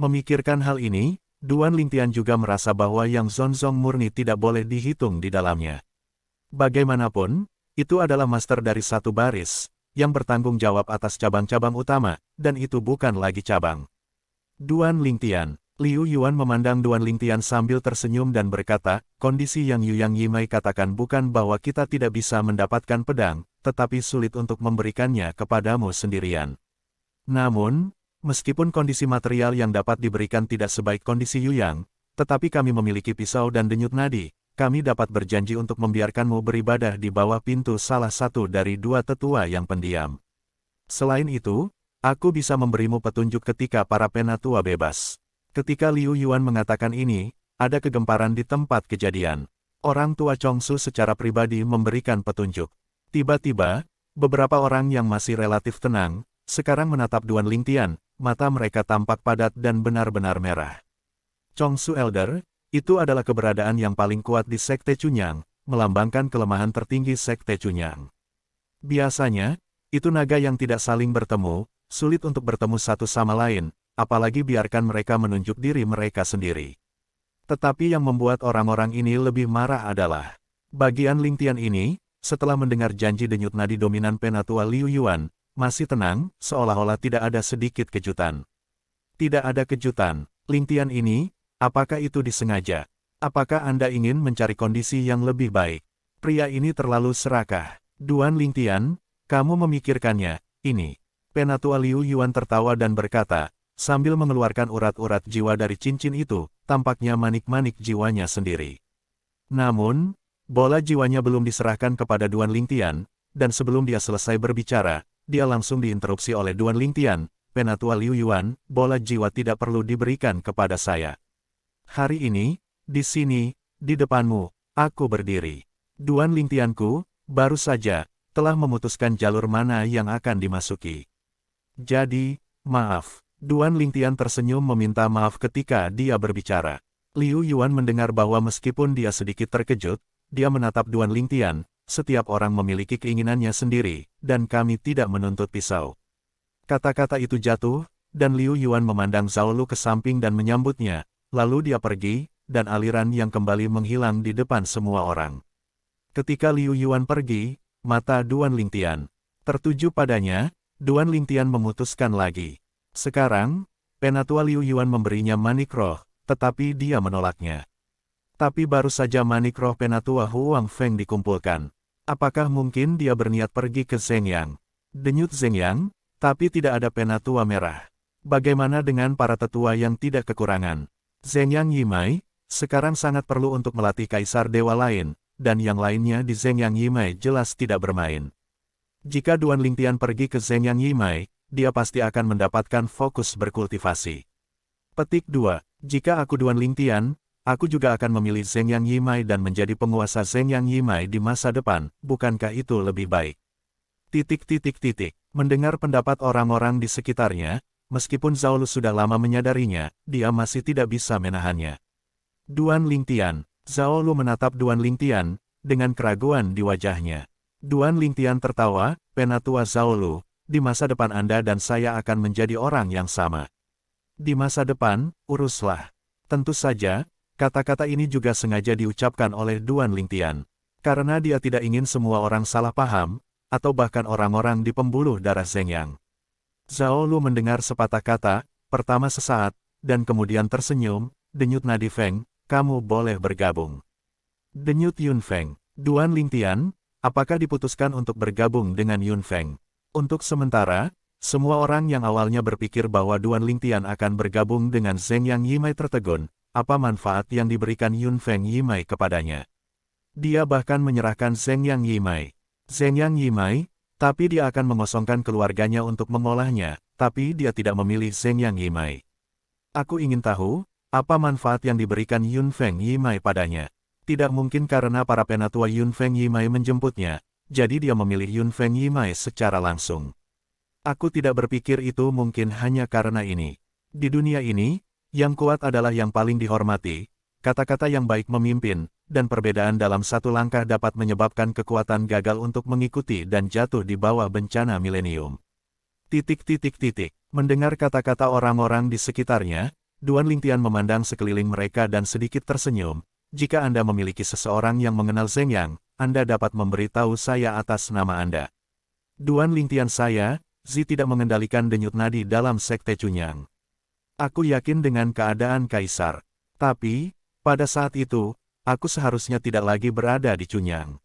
Memikirkan hal ini, Duan Lingtian juga merasa bahwa Yang Zonzong murni tidak boleh dihitung di dalamnya. Bagaimanapun, itu adalah master dari satu baris, yang bertanggung jawab atas cabang-cabang utama, dan itu bukan lagi cabang. Duan Lingtian. Liu Yuan memandang Duan Lingtian sambil tersenyum dan berkata, kondisi yang Yuyang Yimai katakan bukan bahwa kita tidak bisa mendapatkan pedang, tetapi sulit untuk memberikannya kepadamu sendirian. Namun, meskipun kondisi material yang dapat diberikan tidak sebaik kondisi Yuyang, tetapi kami memiliki pisau dan denyut nadi, kami dapat berjanji untuk membiarkanmu beribadah di bawah pintu salah satu dari 2 tetua yang pendiam. Selain itu, Aku bisa memberimu petunjuk ketika para penatua bebas. Ketika Liu Yuan mengatakan ini, ada kegemparan di tempat kejadian. Orang tua Chongsu secara pribadi memberikan petunjuk. Tiba-tiba, beberapa orang yang masih relatif tenang, sekarang menatap Duan Lingtian, mata mereka tampak padat dan benar-benar merah. Chongsu Elder, itu adalah keberadaan yang paling kuat di Sekte Chunyang, melambangkan kelemahan tertinggi Sekte Chunyang. Biasanya, itu naga yang tidak saling bertemu, sulit untuk bertemu satu sama lain, apalagi biarkan mereka menunjuk diri mereka sendiri. Tetapi yang membuat orang-orang ini lebih marah adalah, bagian Lingtian ini, setelah mendengar janji denyut nadi dominan penatua Liu Yuan, masih tenang, seolah-olah tidak ada sedikit kejutan. Tidak ada kejutan, Lingtian ini, apakah itu disengaja? Apakah Anda ingin mencari kondisi yang lebih baik? Pria ini terlalu serakah. Duan Lingtian, kamu memikirkannya, ini. Penatua Liu Yuan tertawa dan berkata, sambil mengeluarkan urat-urat jiwa dari cincin itu, tampaknya manik-manik jiwanya sendiri. Namun, bola jiwanya belum diserahkan kepada Duan Lingtian, dan sebelum dia selesai berbicara, dia langsung diinterupsi oleh Duan Lingtian, Penatua Liu Yuan, bola jiwa tidak perlu diberikan kepada saya. Hari ini, di sini, di depanmu, aku berdiri. Duan Lingtianku, baru saja, telah memutuskan jalur mana yang akan dimasuki. Jadi, maaf. Duan Lingtian tersenyum meminta maaf ketika dia berbicara. Liu Yuan mendengar bahwa meskipun dia sedikit terkejut, dia menatap Duan Lingtian, setiap orang memiliki keinginannya sendiri, dan kami tidak menuntut pisau. Kata-kata itu jatuh, dan Liu Yuan memandang Zhao Lu ke samping dan menyambutnya, lalu dia pergi, dan aliran yang kembali menghilang di depan semua orang. Ketika Liu Yuan pergi, mata Duan Lingtian tertuju padanya. Duan Lingtian memutuskan lagi. Sekarang, Penatua Liu Yuan memberinya manik roh, tetapi dia menolaknya. Tapi baru saja manik roh Penatua Huang Feng dikumpulkan. Apakah mungkin dia berniat pergi ke Zhengyang? Denyut Zhengyang, tapi tidak ada Penatua merah. Bagaimana dengan para tetua yang tidak kekurangan? Zhengyang Yimai, sekarang sangat perlu untuk melatih kaisar dewa lain, dan yang lainnya di Zhengyang Yimai jelas tidak bermain. Jika Duan Lingtian pergi ke Zhengyang Yimai, dia pasti akan mendapatkan fokus berkultivasi. Petik 2. Jika aku Duan Lingtian, aku juga akan memilih Zhengyang Yimai dan menjadi penguasa Zhengyang Yimai di masa depan, bukankah itu lebih baik? Mendengar pendapat orang-orang di sekitarnya, meskipun Zhao Lu sudah lama menyadarinya, dia masih tidak bisa menahannya. Duan Lingtian, Zhao Lu menatap Duan Lingtian, dengan keraguan di wajahnya. Duan Lingtian tertawa, Penatua Zhao Lu, di masa depan Anda dan saya akan menjadi orang yang sama. Di masa depan, uruslah. Tentu saja, kata-kata ini juga sengaja diucapkan oleh Duan Lingtian. Karena dia tidak ingin semua orang salah paham, atau bahkan orang-orang di pembuluh darah Zhengyang. Zhao Lu mendengar sepatah kata, pertama sesaat, dan kemudian tersenyum, denyut nadi Feng, kamu boleh bergabung. Denyut Yun Feng, Duan Lingtian, apakah diputuskan untuk bergabung dengan Yun Feng? Untuk sementara, semua orang yang awalnya berpikir bahwa Duan Lingtian akan bergabung dengan Zhengyang Yimai tertegun, apa manfaat yang diberikan Yun Feng Yimai kepadanya? Dia bahkan menyerahkan Zhengyang Yimai. Zhengyang Yimai, tapi dia akan mengosongkan keluarganya untuk mengolahnya, tapi dia tidak memilih Zhengyang Yimai. Aku ingin tahu, apa manfaat yang diberikan Yun Feng Yimai padanya? Tidak mungkin karena para penatua Yun Feng Yimai menjemputnya, jadi dia memilih Yun Feng Yimai secara langsung. Aku tidak berpikir itu mungkin hanya karena ini. Di dunia ini, yang kuat adalah yang paling dihormati, kata-kata yang baik memimpin, dan perbedaan dalam satu langkah dapat menyebabkan kekuatan gagal untuk mengikuti dan jatuh di bawah bencana milenium. Mendengar kata-kata orang-orang di sekitarnya, Duan Lingtian memandang sekeliling mereka dan sedikit tersenyum. Jika Anda memiliki seseorang yang mengenal Zhengyang, Anda dapat memberitahu saya atas nama Anda. Duan Lingtian saya, Zi tidak mengendalikan denyut nadi dalam Sekte Chunyang. Aku yakin dengan keadaan Kaisar. Tapi, pada saat itu, aku seharusnya tidak lagi berada di Chunyang.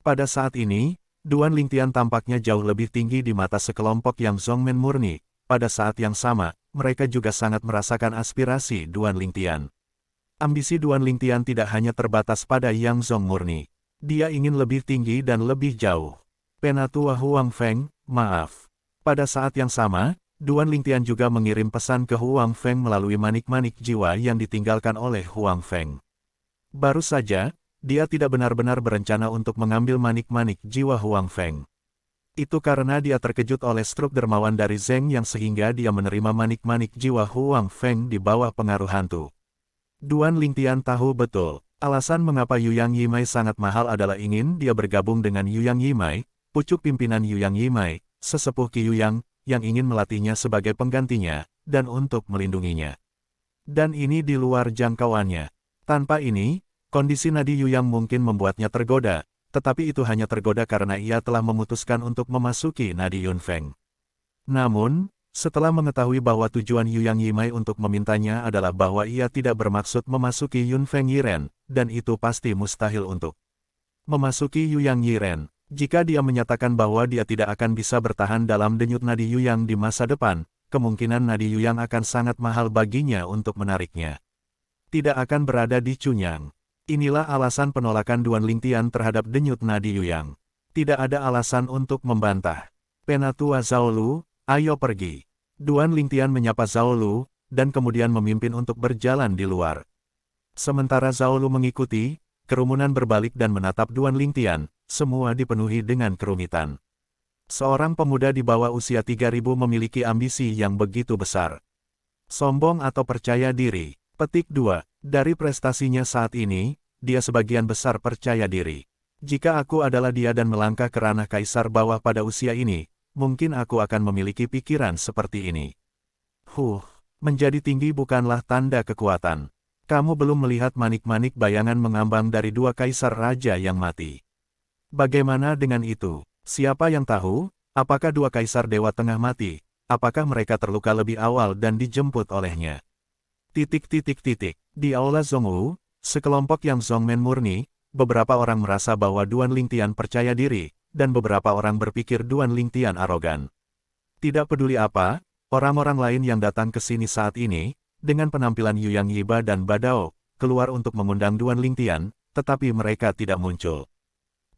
Pada saat ini, Duan Lingtian tampaknya jauh lebih tinggi di mata sekelompok yang Zongmen murni. Pada saat yang sama, mereka juga sangat merasakan aspirasi Duan Lingtian. Ambisi Duan Lingtian tidak hanya terbatas pada Yang Zong murni. Dia ingin lebih tinggi dan lebih jauh. Penatua Huang Feng, maaf. Pada saat yang sama, Duan Lingtian juga mengirim pesan ke Huang Feng melalui manik-manik jiwa yang ditinggalkan oleh Huang Feng. Baru saja, dia tidak benar-benar berencana untuk mengambil manik-manik jiwa Huang Feng. Itu karena dia terkejut oleh struk dermawan dari Zeng yang sehingga dia menerima manik-manik jiwa Huang Feng di bawah pengaruh hantu. Duan Lingtian tahu betul, alasan mengapa Yuyang Yimei sangat mahal adalah ingin dia bergabung dengan Yuyang Yimei, pucuk pimpinan Yuyang Yimei, sesepuh Qi Yuyang, yang ingin melatihnya sebagai penggantinya, dan untuk melindunginya. Dan ini di luar jangkauannya. Tanpa ini, kondisi nadi Yuyang mungkin membuatnya tergoda, tetapi itu hanya tergoda karena ia telah memutuskan untuk memasuki nadi Yunfeng. Namun, setelah mengetahui bahwa tujuan Yuyang Yimei untuk memintanya adalah bahwa ia tidak bermaksud memasuki Yunfeng Yiren, dan itu pasti mustahil untuk memasuki Yuyang Yiren. Jika dia menyatakan bahwa dia tidak akan bisa bertahan dalam denyut nadi Yuyang di masa depan, kemungkinan nadi Yuyang akan sangat mahal baginya untuk menariknya. Tidak akan berada di Chunyang. Inilah alasan penolakan Duan Lingtian terhadap denyut nadi Yuyang. Tidak ada alasan untuk membantah. Penatua Zhao Lu, ayo pergi. Duan Lingtian menyapa Zhao Lu, dan kemudian memimpin untuk berjalan di luar. Sementara Zhao Lu mengikuti, kerumunan berbalik dan menatap Duan Lingtian, semua dipenuhi dengan kerumitan. Seorang pemuda di bawah usia 3000 memiliki ambisi yang begitu besar. Sombong atau percaya diri. Petik 2. Dari prestasinya saat ini, dia sebagian besar percaya diri. Jika aku adalah dia dan melangkah ke ranah kaisar bawah pada usia ini, mungkin aku akan memiliki pikiran seperti ini. Menjadi tinggi bukanlah tanda kekuatan. Kamu belum melihat manik-manik bayangan mengambang dari dua kaisar raja yang mati. Bagaimana dengan itu? Siapa yang tahu, apakah dua kaisar Dewa Tengah mati? Apakah mereka terluka lebih awal dan dijemput olehnya? Di Aula Zhongwu, sekelompok yang Zhongmen murni, beberapa orang merasa bahwa Duan Lingtian percaya diri, dan beberapa orang berpikir Duan Lingtian arogan. Tidak peduli apa, orang-orang lain yang datang ke sini saat ini, dengan penampilan Yuyang Yiba dan Badao, keluar untuk mengundang Duan Lingtian, tetapi mereka tidak muncul.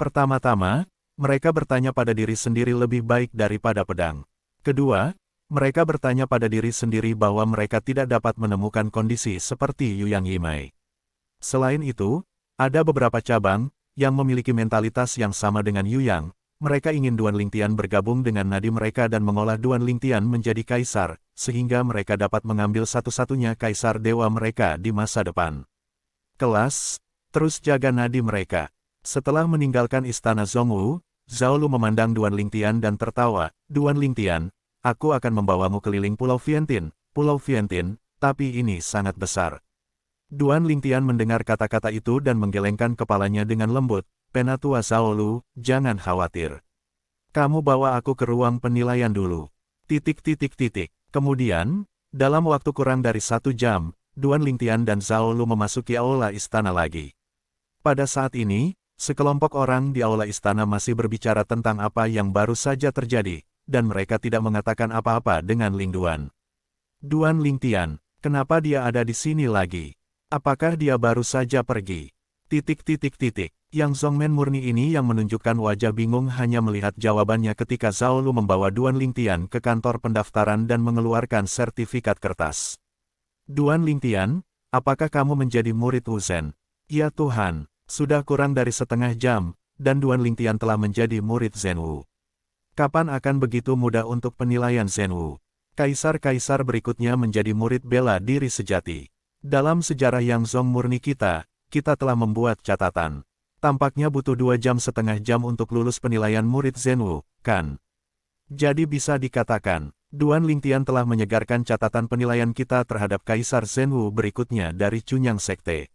Pertama-tama, mereka bertanya pada diri sendiri lebih baik daripada pedang. Kedua, mereka bertanya pada diri sendiri bahwa mereka tidak dapat menemukan kondisi seperti Yuyang Yimei. Selain itu, ada beberapa cabang yang memiliki mentalitas yang sama dengan Yuyang. Mereka ingin Duan Lingtian bergabung dengan nadi mereka dan mengolah Duan Lingtian menjadi kaisar, sehingga mereka dapat mengambil satu-satunya kaisar dewa mereka di masa depan. Kelas, terus jaga nadi mereka. Setelah meninggalkan istana Zhongwu, Zhao Lu memandang Duan Lingtian dan tertawa. Duan Lingtian, aku akan membawamu keliling Pulau Vientiane, tapi ini sangat besar. Duan Lingtian mendengar kata-kata itu dan menggelengkan kepalanya dengan lembut. Penatua Zhao Lu, jangan khawatir. Kamu bawa aku ke ruang penilaian dulu. Kemudian, dalam waktu kurang dari 1 jam, Duan Lingtian dan Zhao Lu memasuki aula istana lagi. Pada saat ini, sekelompok orang di aula istana masih berbicara tentang apa yang baru saja terjadi, dan mereka tidak mengatakan apa-apa dengan Ling Duan. Duan Lingtian, kenapa dia ada di sini lagi? Apakah dia baru saja pergi? Yang Zhongmen murni ini yang menunjukkan wajah bingung hanya melihat jawabannya ketika Zhao Lu membawa Duan Lingtian ke kantor pendaftaran dan mengeluarkan sertifikat kertas. Duan Lingtian, apakah kamu menjadi murid Wu Zhen? Ya Tuhan. Sudah kurang dari setengah jam, dan Duan Lingtian telah menjadi murid Zhen Wu. Kapan akan begitu mudah untuk penilaian Zhen Wu? Kaisar-kaisar berikutnya menjadi murid bela diri sejati. Dalam sejarah Yang Zong murni kita telah membuat catatan. Tampaknya butuh 2,5 jam untuk lulus penilaian murid Zhen Wu, kan? Jadi bisa dikatakan, Duan Lingtian telah menyegarkan catatan penilaian kita terhadap Kaisar Zhen Wu berikutnya dari Chunyang Sekte.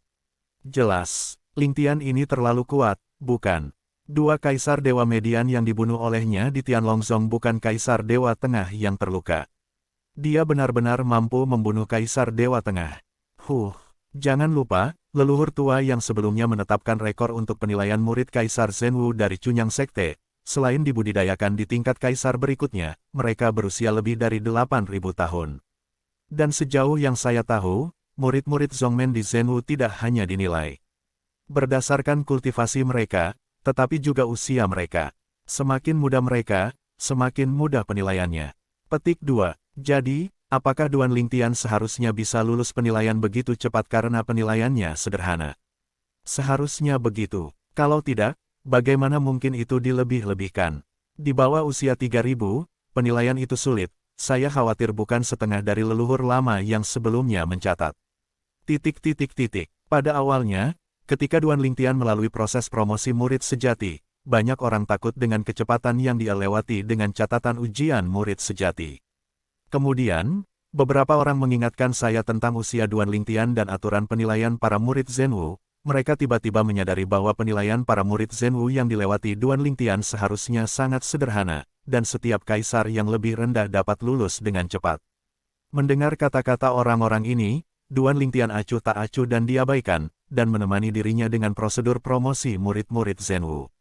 Jelas. Lingtian ini terlalu kuat, bukan? Dua kaisar Dewa Median yang dibunuh olehnya di Tianlongzong bukan kaisar Dewa Tengah yang terluka. Dia benar-benar mampu membunuh kaisar Dewa Tengah. Jangan lupa, leluhur tua yang sebelumnya menetapkan rekor untuk penilaian murid Kaisar Zhen Wu dari Chunyang Sekte, selain dibudidayakan di tingkat kaisar berikutnya, mereka berusia lebih dari 8.000 tahun. Dan sejauh yang saya tahu, murid-murid Zhongmen di Zhen Wu tidak hanya dinilai berdasarkan kultivasi mereka, tetapi juga usia mereka. Semakin muda mereka, semakin mudah penilaiannya. Petik 2. Jadi, apakah Duan Lingtian seharusnya bisa lulus penilaian begitu cepat karena penilaiannya sederhana? Seharusnya begitu. Kalau tidak, bagaimana mungkin itu dilebih-lebihkan? Di bawah usia 3000, penilaian itu sulit. Saya khawatir bukan setengah dari leluhur lama yang sebelumnya mencatat. Pada awalnya, ketika Duan Lingtian melalui proses promosi murid sejati, banyak orang takut dengan kecepatan yang dia lewati dengan catatan ujian murid sejati. Kemudian, beberapa orang mengingatkan saya tentang usia Duan Lingtian dan aturan penilaian para murid Zhenwu. Mereka tiba-tiba menyadari bahwa penilaian para murid Zhenwu yang dilewati Duan Lingtian seharusnya sangat sederhana, dan setiap kaisar yang lebih rendah dapat lulus dengan cepat. Mendengar kata-kata orang-orang ini, Duan Lingtian acuh tak acuh dan diabaikan, dan menemani dirinya dengan prosedur promosi murid-murid Zhenwu.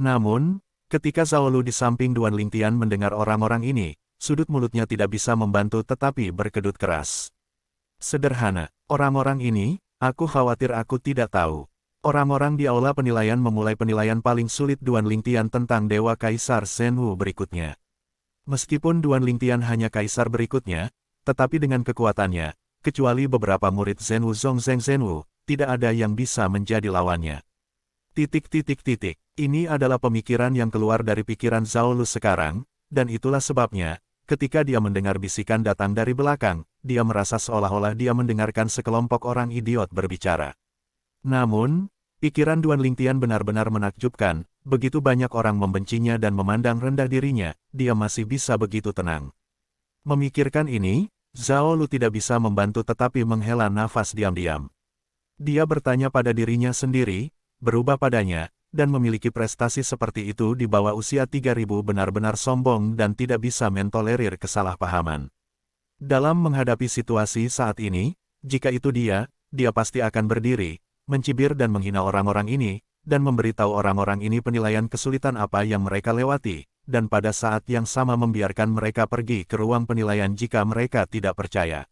Namun, ketika Zhao Lu di samping Duan Lingtian mendengar orang-orang ini, sudut mulutnya tidak bisa membantu tetapi berkedut keras. Sederhana, orang-orang ini, aku khawatir aku tidak tahu. Orang-orang di aula penilaian memulai penilaian paling sulit Duan Lingtian tentang Dewa Kaisar Zhenwu berikutnya. Meskipun Duan Lingtian hanya kaisar berikutnya, tetapi dengan kekuatannya, kecuali beberapa murid Zhenwu Zhongzheng Zhenwu, tidak ada yang bisa menjadi lawannya. Ini adalah pemikiran yang keluar dari pikiran Zhao Lu sekarang, dan itulah sebabnya, ketika dia mendengar bisikan datang dari belakang, dia merasa seolah-olah dia mendengarkan sekelompok orang idiot berbicara. Namun, pikiran Duan Lingtian benar-benar menakjubkan, begitu banyak orang membencinya dan memandang rendah dirinya, dia masih bisa begitu tenang. Memikirkan ini, Zhao Lu tidak bisa membantu tetapi menghela nafas diam-diam. Dia bertanya pada dirinya sendiri, berubah padanya, dan memiliki prestasi seperti itu di bawah usia 3000 benar-benar sombong dan tidak bisa mentolerir kesalahpahaman. Dalam menghadapi situasi saat ini, jika itu dia pasti akan berdiri, mencibir dan menghina orang-orang ini, dan memberitahu orang-orang ini penilaian kesulitan apa yang mereka lewati, dan pada saat yang sama membiarkan mereka pergi ke ruang penilaian jika mereka tidak percaya.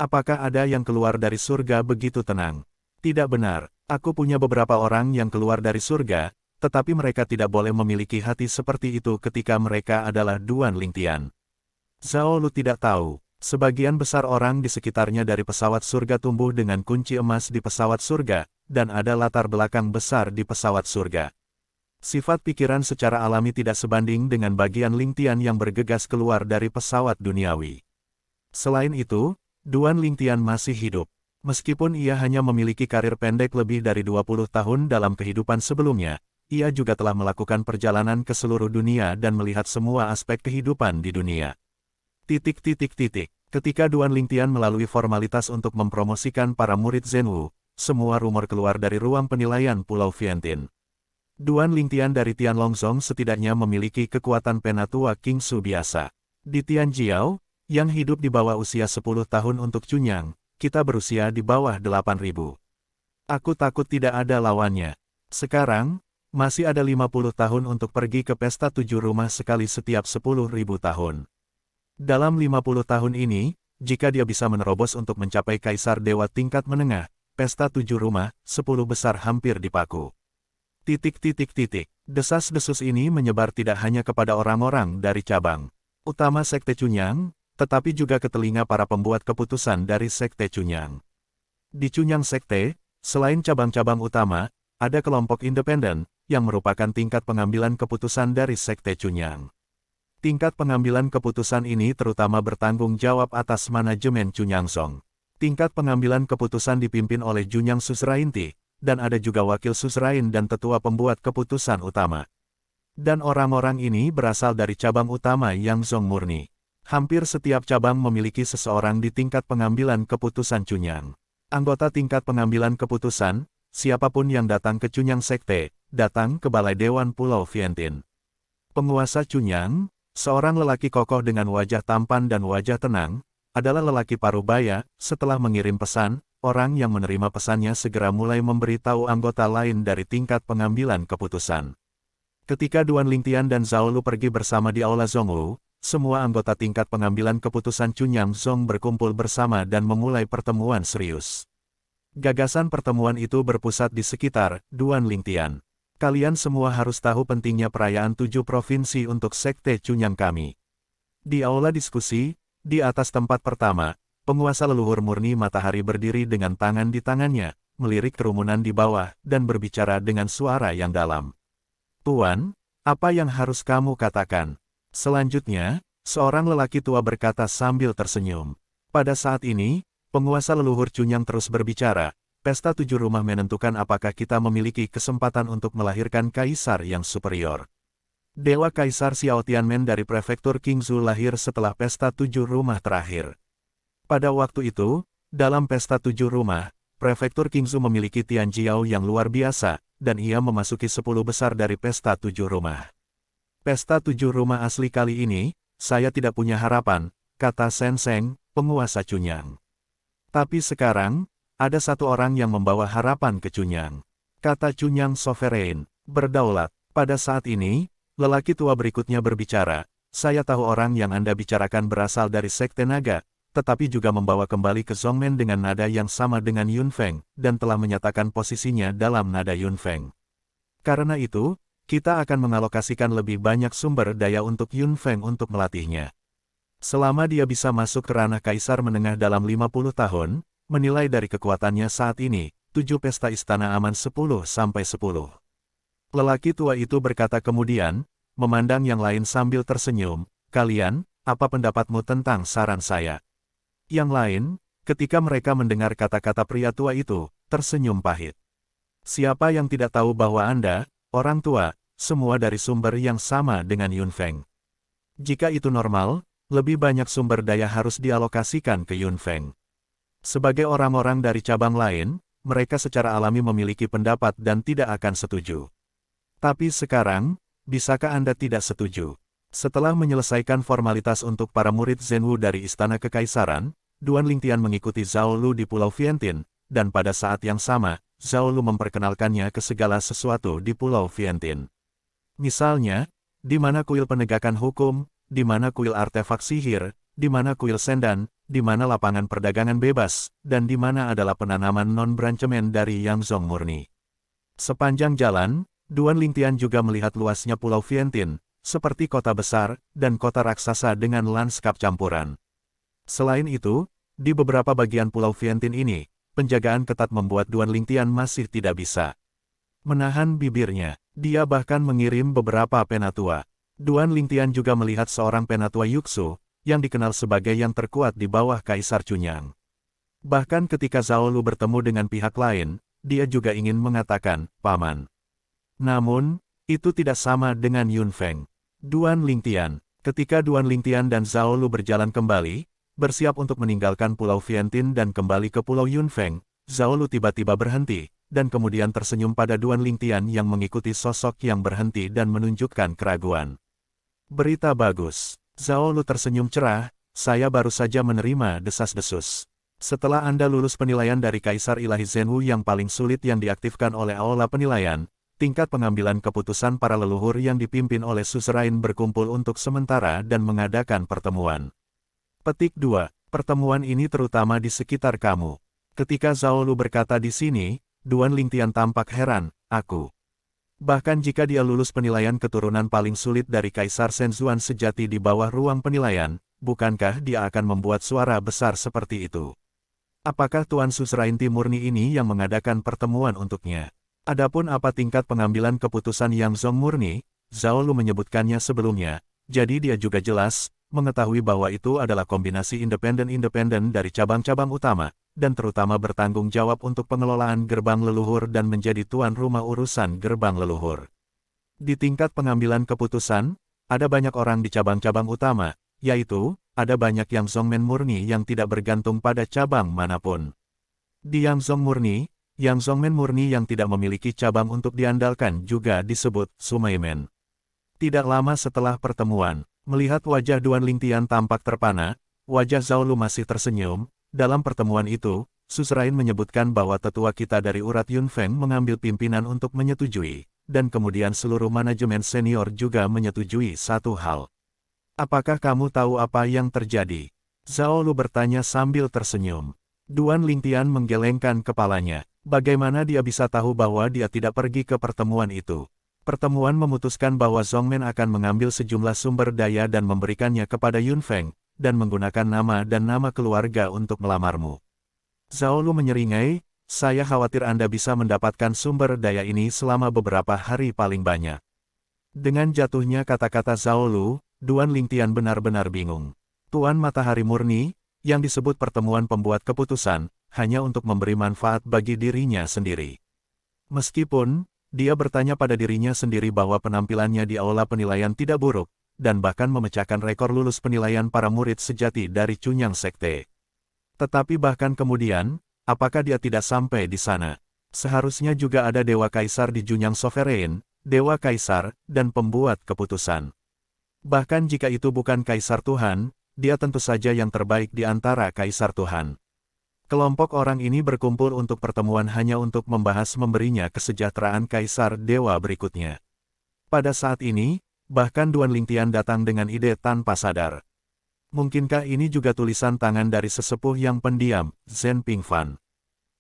Apakah ada yang keluar dari surga begitu tenang? Tidak benar, aku punya beberapa orang yang keluar dari surga, tetapi mereka tidak boleh memiliki hati seperti itu ketika mereka adalah Duan Lingtian. Zhao Lu tidak tahu. Sebagian besar orang di sekitarnya dari pesawat surga tumbuh dengan kunci emas di pesawat surga, dan ada latar belakang besar di pesawat surga. Sifat pikiran secara alami tidak sebanding dengan bagian Lingtian yang bergegas keluar dari pesawat duniawi. Selain itu, Duan Lingtian masih hidup. Meskipun ia hanya memiliki karir pendek lebih dari 20 tahun dalam kehidupan sebelumnya, ia juga telah melakukan perjalanan ke seluruh dunia dan melihat semua aspek kehidupan di dunia. Ketika Duan Lingtian melalui formalitas untuk mempromosikan para murid Zhenwu, semua rumor keluar dari ruang penilaian Pulau Vientin. Duan Lingtian dari Tianlongzong setidaknya memiliki kekuatan penatua Qingsu biasa. Di Tianjiao, yang hidup di bawah usia 10 tahun untuk Cunyang, kita berusia di bawah 8000. Aku takut tidak ada lawannya. Sekarang, masih ada 50 tahun untuk pergi ke pesta 7 rumah sekali setiap 10.000 tahun. Dalam 50 tahun ini, jika dia bisa menerobos untuk mencapai kaisar dewa tingkat menengah, pesta 7 rumah, 10 besar hampir dipaku. Desas-desus ini menyebar tidak hanya kepada orang-orang dari cabang utama Sekte Cunyang, tetapi juga ke telinga para pembuat keputusan dari Sekte Cunyang. Di Cunyang Sekte, selain cabang-cabang utama, ada kelompok independen, yang merupakan tingkat pengambilan keputusan dari Sekte Cunyang. Tingkat pengambilan keputusan ini terutama bertanggung jawab atas manajemen Cunyangsong. Tingkat pengambilan keputusan dipimpin oleh Junyang Susrainti, dan ada juga wakil Susrain dan tetua pembuat keputusan utama. Dan orang-orang ini berasal dari cabang utama Yangzong murni. Hampir setiap cabang memiliki seseorang di tingkat pengambilan keputusan Cunyang. Anggota tingkat pengambilan keputusan, siapapun yang datang ke Cunyang Sekte, datang ke Balai Dewan Pulau Vientin. Penguasa Cunyang, seorang lelaki kokoh dengan wajah tampan dan wajah tenang, adalah lelaki parubaya. Setelah mengirim pesan, orang yang menerima pesannya segera mulai memberitahu anggota lain dari tingkat pengambilan keputusan. Ketika Duan Lingtian dan Zhao Lu pergi bersama di Aula Zhongwu, semua anggota tingkat pengambilan keputusan Cunyang Zong berkumpul bersama dan memulai pertemuan serius. Gagasan pertemuan itu berpusat di sekitar Duan Lingtian. Kalian semua harus tahu pentingnya perayaan 7 provinsi untuk Sekte Cunyang kami. Di aula diskusi, di atas tempat pertama, penguasa leluhur murni matahari berdiri dengan tangan di tangannya, melirik kerumunan di bawah, dan berbicara dengan suara yang dalam. Tuan, apa yang harus kamu katakan? Selanjutnya, seorang lelaki tua berkata sambil tersenyum. Pada saat ini, penguasa leluhur Cunyang terus berbicara. Pesta 7 rumah menentukan apakah kita memiliki kesempatan untuk melahirkan kaisar yang superior. Dewa Kaisar Xiao Tianmen dari prefektur Qingzhou lahir setelah pesta 7 rumah terakhir. Pada waktu itu, dalam pesta 7 rumah, prefektur Qingzhou memiliki Tianjiao yang luar biasa, dan ia memasuki 10 besar dari pesta 7 rumah. Pesta 7 rumah asli kali ini, saya tidak punya harapan, kata Shen Sheng, penguasa Cunyang. Tapi sekarang, ada satu orang yang membawa harapan ke Cunyang. Kata Cunyang Sovereign, berdaulat. Pada saat ini, lelaki tua berikutnya berbicara, saya tahu orang yang Anda bicarakan berasal dari Sekte Naga, tetapi juga membawa kembali ke Zhongmen dengan nada yang sama dengan Yun Feng, dan telah menyatakan posisinya dalam nada Yun Feng. Karena itu, kita akan mengalokasikan lebih banyak sumber daya untuk Yun Feng untuk melatihnya. Selama dia bisa masuk ke ranah kaisar menengah dalam 50 tahun, menilai dari kekuatannya saat ini, 7 pesta istana aman 10-10. Lelaki tua itu berkata kemudian, memandang yang lain sambil tersenyum, kalian, apa pendapatmu tentang saran saya? Yang lain, ketika mereka mendengar kata-kata pria tua itu, tersenyum pahit. Siapa yang tidak tahu bahwa Anda, orang tua, semua dari sumber yang sama dengan Yun Feng? Jika itu normal, lebih banyak sumber daya harus dialokasikan ke Yun Feng. Sebagai orang-orang dari cabang lain, mereka secara alami memiliki pendapat dan tidak akan setuju. Tapi sekarang, bisakah Anda tidak setuju? Setelah menyelesaikan formalitas untuk para murid Zhenwu dari Istana Kekaisaran, Duan Lingtian mengikuti Zhao Lu di Pulau Vientin, dan pada saat yang sama, Zhao Lu memperkenalkannya ke segala sesuatu di Pulau Vientin. Misalnya, di mana kuil penegakan hukum, di mana kuil artefak sihir, di mana kuil sendan, di mana lapangan perdagangan bebas, dan di mana adalah penanaman non-brancemen dari Yangzhong murni. Sepanjang jalan, Duan Lingtian juga melihat luasnya Pulau Vientin, seperti kota besar, dan kota raksasa dengan lanskap campuran. Selain itu, di beberapa bagian Pulau Vientin ini, penjagaan ketat membuat Duan Lingtian masih tidak bisa menahan bibirnya. Dia bahkan mengirim beberapa penatua. Duan Lingtian juga melihat seorang penatua Yuxu, yang dikenal sebagai yang terkuat di bawah Kaisar Cunyang. Bahkan ketika Zhao Lu bertemu dengan pihak lain, dia juga ingin mengatakan, Paman. Namun, itu tidak sama dengan Yun Feng. Duan Lingtian. Ketika Duan Lingtian dan Zhao Lu berjalan kembali, bersiap untuk meninggalkan Pulau Vientin dan kembali ke Pulau Yun Feng, Zhao Lu tiba-tiba berhenti, dan kemudian tersenyum pada Duan Lingtian yang mengikuti sosok yang berhenti dan menunjukkan keraguan. Berita bagus. Zhao Lu tersenyum cerah, saya baru saja menerima desas-desus. Setelah Anda lulus penilaian dari Kaisar Ilahi Zhenwu yang paling sulit yang diaktifkan oleh aula penilaian, tingkat pengambilan keputusan para leluhur yang dipimpin oleh suzerain berkumpul untuk sementara dan mengadakan pertemuan. Petik 2. Pertemuan ini terutama di sekitar kamu. Ketika Zhao Lu berkata di sini, Duan Lingtian tampak heran, aku. Bahkan jika dia lulus penilaian keturunan paling sulit dari Kaisar Shenzhuan sejati di bawah ruang penilaian, bukankah dia akan membuat suara besar seperti itu? Apakah Tuan Suzerain Timurni ini yang mengadakan pertemuan untuknya? Adapun apa tingkat pengambilan keputusan Yangzhong murni, Zhao Lu menyebutkannya sebelumnya, jadi dia juga jelas, mengetahui bahwa itu adalah kombinasi independen-independen dari cabang-cabang utama, dan terutama bertanggung jawab untuk pengelolaan gerbang leluhur dan menjadi tuan rumah urusan gerbang leluhur. Di tingkat pengambilan keputusan, ada banyak orang di cabang-cabang utama, yaitu, ada banyak Yangzhongmen murni yang tidak bergantung pada cabang manapun. Di Yangzhong murni, Yangzhongmen murni yang tidak memiliki cabang untuk diandalkan juga disebut Sumaimen. Tidak lama setelah pertemuan, melihat wajah Duan Lingtian tampak terpana, wajah Zhao Lu masih tersenyum. Dalam pertemuan itu, suzerain menyebutkan bahwa tetua kita dari urat Yun Feng mengambil pimpinan untuk menyetujui, dan kemudian seluruh manajemen senior juga menyetujui satu hal. Apakah kamu tahu apa yang terjadi? Zhao Lu bertanya sambil tersenyum. Duan Lingtian menggelengkan kepalanya. Bagaimana dia bisa tahu bahwa dia tidak pergi ke pertemuan itu? Pertemuan memutuskan bahwa Zhongmen akan mengambil sejumlah sumber daya dan memberikannya kepada Yun Feng, dan menggunakan nama dan nama keluarga untuk melamarmu. Zhao Lu menyeringai, saya khawatir Anda bisa mendapatkan sumber daya ini selama beberapa hari paling banyak. Dengan jatuhnya kata-kata Zhao Lu, Duan Lingtian benar-benar bingung. Tuan Matahari Murni, yang disebut pertemuan pembuat keputusan, hanya untuk memberi manfaat bagi dirinya sendiri. Meskipun, dia bertanya pada dirinya sendiri bahwa penampilannya di aula penilaian tidak buruk, dan bahkan memecahkan rekor lulus penilaian para murid sejati dari Cunyang Sekte. Tetapi bahkan kemudian, apakah dia tidak sampai di sana? Seharusnya juga ada Dewa Kaisar di Junyang Sovereign, Dewa Kaisar, dan pembuat keputusan. Bahkan jika itu bukan Kaisar Tuhan, dia tentu saja yang terbaik di antara Kaisar Tuhan. Kelompok orang ini berkumpul untuk pertemuan hanya untuk membahas memberinya kesejahteraan Kaisar Dewa berikutnya. Pada saat ini, bahkan Duan Lingtian datang dengan ide tanpa sadar. Mungkinkah ini juga tulisan tangan dari sesepuh yang pendiam, Zhen Pingfan?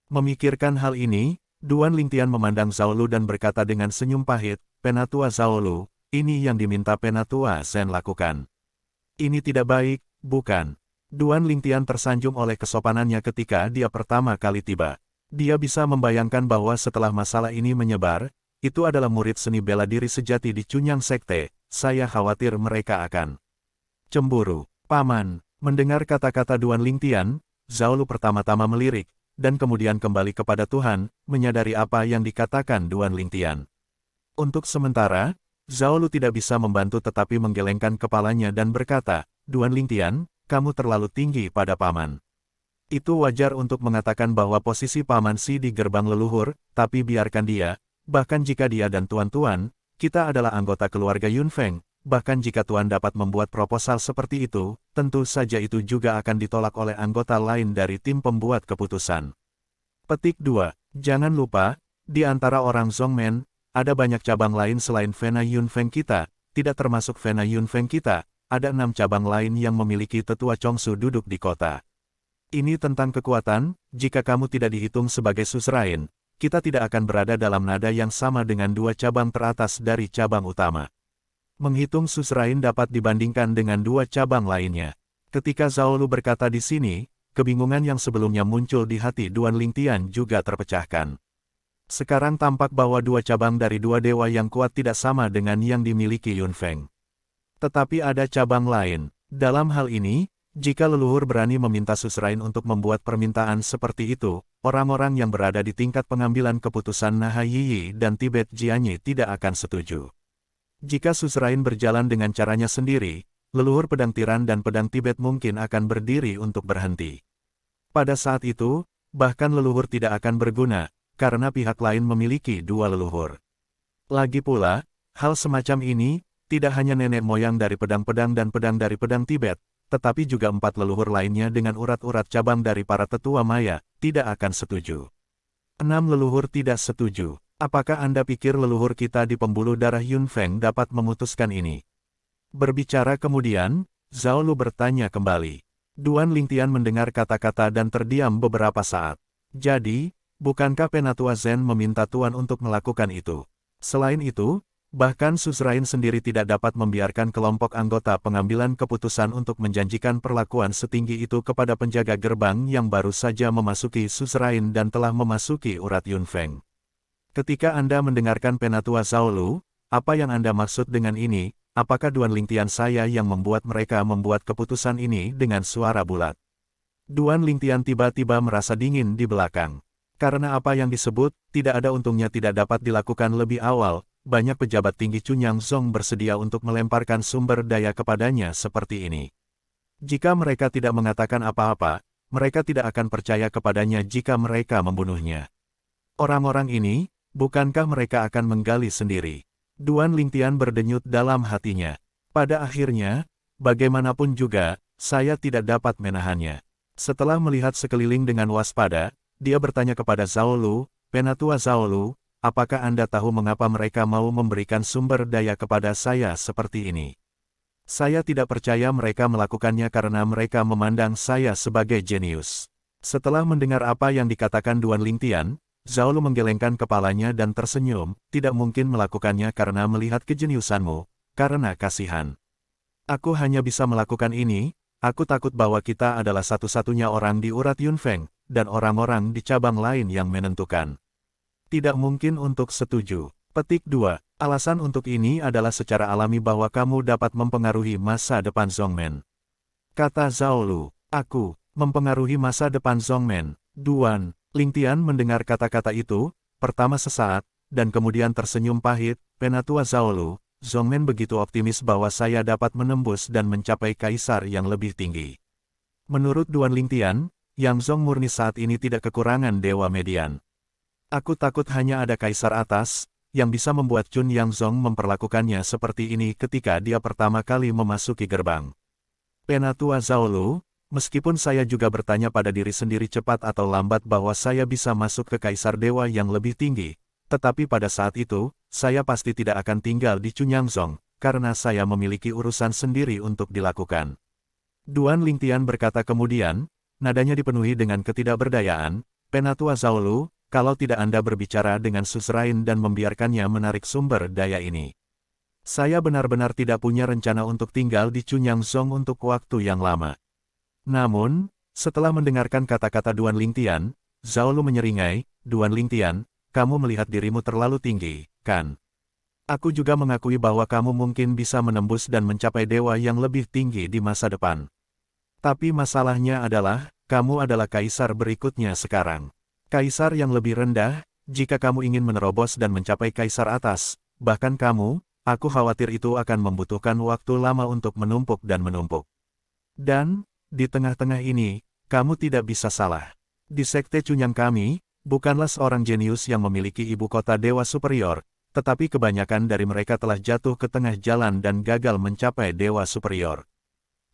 Memikirkan hal ini, Duan Lingtian memandang Zhao Lu dan berkata dengan senyum pahit, Penatua Zhao Lu, ini yang diminta Penatua Zhen lakukan. Ini tidak baik, bukan? Duan Lingtian tersanjung oleh kesopanannya ketika dia pertama kali tiba. Dia bisa membayangkan bahwa setelah masalah ini menyebar, itu adalah murid seni bela diri sejati di Cunyang Sekte, saya khawatir mereka akan cemburu. Paman, mendengar kata-kata Duan Lingtian, Zhao Lu pertama-tama melirik, dan kemudian kembali kepada Tuhan, menyadari apa yang dikatakan Duan Lingtian. Untuk sementara, Zhao Lu tidak bisa membantu tetapi menggelengkan kepalanya dan berkata, Duan Lingtian, kamu terlalu tinggi pada paman. Itu wajar untuk mengatakan bahwa posisi paman Si di gerbang leluhur, tapi biarkan dia, bahkan jika dia dan tuan-tuan, kita adalah anggota keluarga Yun Feng, bahkan jika tuan dapat membuat proposal seperti itu, tentu saja itu juga akan ditolak oleh anggota lain dari tim pembuat keputusan. Petik 2. Jangan lupa, di antara orang Zhongmen, ada banyak cabang lain selain Vena Yun Feng kita, tidak termasuk Vena Yun Feng kita. Ada 6 cabang lain yang memiliki tetua Chongsu duduk di kota. Ini tentang kekuatan, jika kamu tidak dihitung sebagai suzerain, kita tidak akan berada dalam nada yang sama dengan 2 cabang teratas dari cabang utama. Menghitung suzerain dapat dibandingkan dengan 2 cabang lainnya. Ketika Zhao Lu berkata di sini, kebingungan yang sebelumnya muncul di hati Duan Lingtian juga terpecahkan. Sekarang tampak bahwa 2 cabang dari 2 dewa yang kuat tidak sama dengan yang dimiliki Yun Feng. Tetapi ada cabang lain. Dalam hal ini, jika leluhur berani meminta suzerain untuk membuat permintaan seperti itu, orang-orang yang berada di tingkat pengambilan keputusan Nahayiyi dan Tibet Jianyi tidak akan setuju. Jika suzerain berjalan dengan caranya sendiri, leluhur pedang tiran dan pedang Tibet mungkin akan berdiri untuk berhenti. Pada saat itu, bahkan leluhur tidak akan berguna, karena pihak lain memiliki 2 leluhur. Lagi pula, hal semacam ini, tidak hanya nenek moyang dari pedang-pedang dan pedang dari pedang Tibet, tetapi juga 4 leluhur lainnya dengan urat-urat cabang dari para tetua Maya, tidak akan setuju. 6 leluhur tidak setuju. Apakah Anda pikir leluhur kita di pembuluh darah Yun Feng dapat memutuskan ini? Berbicara kemudian, Zhao Lu bertanya kembali. Duan Lingtian mendengar kata-kata dan terdiam beberapa saat. Jadi, bukankah Penatua Zhen meminta Tuan untuk melakukan itu? Selain itu, bahkan suzerain sendiri tidak dapat membiarkan kelompok anggota pengambilan keputusan untuk menjanjikan perlakuan setinggi itu kepada penjaga gerbang yang baru saja memasuki suzerain dan telah memasuki urat Yun Feng. Ketika Anda mendengarkan Penatua Zhao Lu, apa yang Anda maksud dengan ini? Apakah Duan Lingtian saya yang membuat mereka membuat keputusan ini dengan suara bulat? Duan Lingtian tiba-tiba merasa dingin di belakang. Karena apa yang disebut, tidak ada untungnya tidak dapat dilakukan lebih awal. Banyak pejabat tinggi Cunyang Zong bersedia untuk melemparkan sumber daya kepadanya seperti ini. Jika mereka tidak mengatakan apa-apa, mereka tidak akan percaya kepadanya jika mereka membunuhnya. Orang-orang ini, bukankah mereka akan menggali sendiri? Duan Lingtian berdenyut dalam hatinya. Pada akhirnya, bagaimanapun juga, saya tidak dapat menahannya. Setelah melihat sekeliling dengan waspada, dia bertanya kepada Zhao Lu, Penatua Zhao Lu, apakah Anda tahu mengapa mereka mau memberikan sumber daya kepada saya seperti ini? Saya tidak percaya mereka melakukannya karena mereka memandang saya sebagai jenius. Setelah mendengar apa yang dikatakan Duan Lingtian, Zhao Lu menggelengkan kepalanya dan tersenyum, tidak mungkin melakukannya karena melihat kejeniusanmu, karena kasihan. Aku hanya bisa melakukan ini, aku takut bahwa kita adalah satu-satunya orang di urat Yunfeng, dan orang-orang di cabang lain yang menentukan. Tidak mungkin untuk setuju. Petik 2. Alasan untuk ini adalah secara alami bahwa kamu dapat mempengaruhi masa depan Zhongmen. Kata Zhao Lu, aku, mempengaruhi masa depan Zhongmen. Duan Lingtian mendengar kata-kata itu, pertama sesaat, dan kemudian tersenyum pahit. Penatua Zhao Lu, Zhongmen begitu optimis bahwa saya dapat menembus dan mencapai kaisar yang lebih tinggi. Menurut Duan Lingtian, Yang Zong murni saat ini tidak kekurangan dewa median. Aku takut hanya ada kaisar atas, yang bisa membuat Chun Yang Zong memperlakukannya seperti ini ketika dia pertama kali memasuki gerbang. Penatua Zhao Lu, meskipun saya juga bertanya pada diri sendiri cepat atau lambat bahwa saya bisa masuk ke kaisar dewa yang lebih tinggi, tetapi pada saat itu, saya pasti tidak akan tinggal di Chunyangzong, karena saya memiliki urusan sendiri untuk dilakukan. Duan Lingtian berkata kemudian, nadanya dipenuhi dengan ketidakberdayaan, Penatua Zhao Lu, kalau tidak Anda berbicara dengan suzerain dan membiarkannya menarik sumber daya ini. Saya benar-benar tidak punya rencana untuk tinggal di Chunyangzong untuk waktu yang lama. Namun, setelah mendengarkan kata-kata Duan Lingtian, Zhao Lu menyeringai, Duan Lingtian, kamu melihat dirimu terlalu tinggi, kan? Aku juga mengakui bahwa kamu mungkin bisa menembus dan mencapai dewa yang lebih tinggi di masa depan. Tapi masalahnya adalah, kamu adalah kaisar berikutnya sekarang. Kaisar yang lebih rendah, jika kamu ingin menerobos dan mencapai kaisar atas, bahkan kamu, aku khawatir itu akan membutuhkan waktu lama untuk menumpuk dan menumpuk. Dan, di tengah-tengah ini, kamu tidak bisa salah. Di sekte Chunyang kami, bukanlah seorang jenius yang memiliki ibu kota dewa superior, tetapi kebanyakan dari mereka telah jatuh ke tengah jalan dan gagal mencapai dewa superior.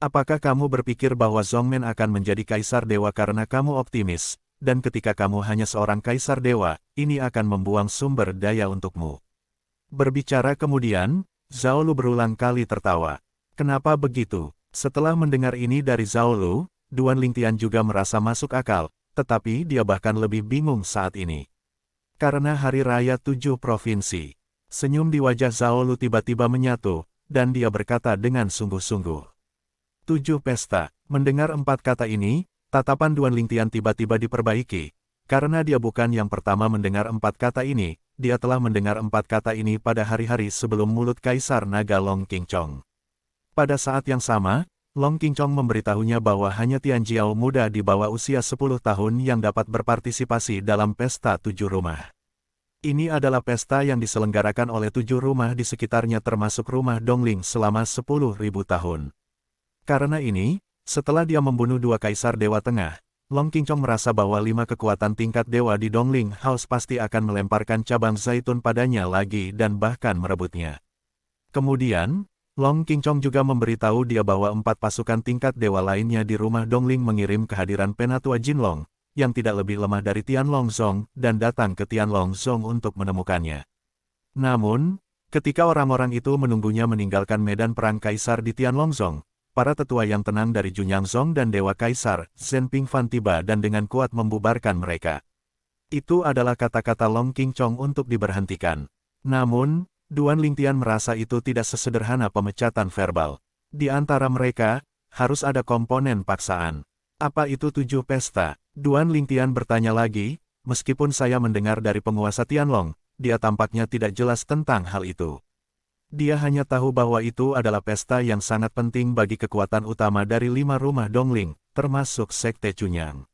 Apakah kamu berpikir bahwa Zhongmen akan menjadi kaisar dewa karena kamu optimis, dan ketika kamu hanya seorang kaisar dewa, ini akan membuang sumber daya untukmu? Berbicara kemudian, Zhao Lu berulang kali tertawa. Kenapa begitu? Setelah mendengar ini dari Zhao Lu, Duan Lingtian juga merasa masuk akal, tetapi dia bahkan lebih bingung saat ini. Karena hari raya 7 provinsi. Senyum di wajah Zhao Lu tiba-tiba menyatu, dan dia berkata dengan sungguh-sungguh. 7 pesta. Mendengar 4 kata ini, tatapan Duan Lingtian tiba-tiba diperbaiki. Karena dia bukan yang pertama mendengar 4 kata ini, dia telah mendengar 4 kata ini pada hari-hari sebelum mulut Kaisar Naga Long Qingchong. Pada saat yang sama, Long Qingchong memberitahunya bahwa hanya Tian Jiao muda di bawah usia 10 tahun yang dapat berpartisipasi dalam pesta 7 rumah. Ini adalah pesta yang diselenggarakan oleh 7 rumah di sekitarnya termasuk rumah Dongling selama 10.000 tahun. Karena ini, setelah dia membunuh 2 kaisar Dewa Tengah, Long Qingchong merasa bahwa 5 kekuatan tingkat dewa di Dongling House pasti akan melemparkan cabang zaitun padanya lagi dan bahkan merebutnya. Kemudian, Long Qingchong juga memberitahu dia bahwa 4 pasukan tingkat dewa lainnya di rumah Dongling mengirim kehadiran Penatua Jinlong, yang tidak lebih lemah dari Tianlongzong, dan datang ke Tianlongzong untuk menemukannya. Namun, ketika orang-orang itu menunggunya meninggalkan medan perang kaisar di Tianlongzong, para tetua yang tenang dari Junyangzong dan Dewa Kaisar, Zhen Pingfan tiba dan dengan kuat membubarkan mereka. Itu adalah kata-kata Long Qingchong untuk diberhentikan. Namun, Duan Lingtian merasa itu tidak sesederhana pemecatan verbal. Di antara mereka, harus ada komponen paksaan. Apa itu 7 pesta? Duan Lingtian bertanya lagi, meskipun saya mendengar dari penguasa Tianlong, dia tampaknya tidak jelas tentang hal itu. Dia hanya tahu bahwa itu adalah pesta yang sangat penting bagi kekuatan utama dari 5 rumah Dongling, termasuk Sekte Chunyang.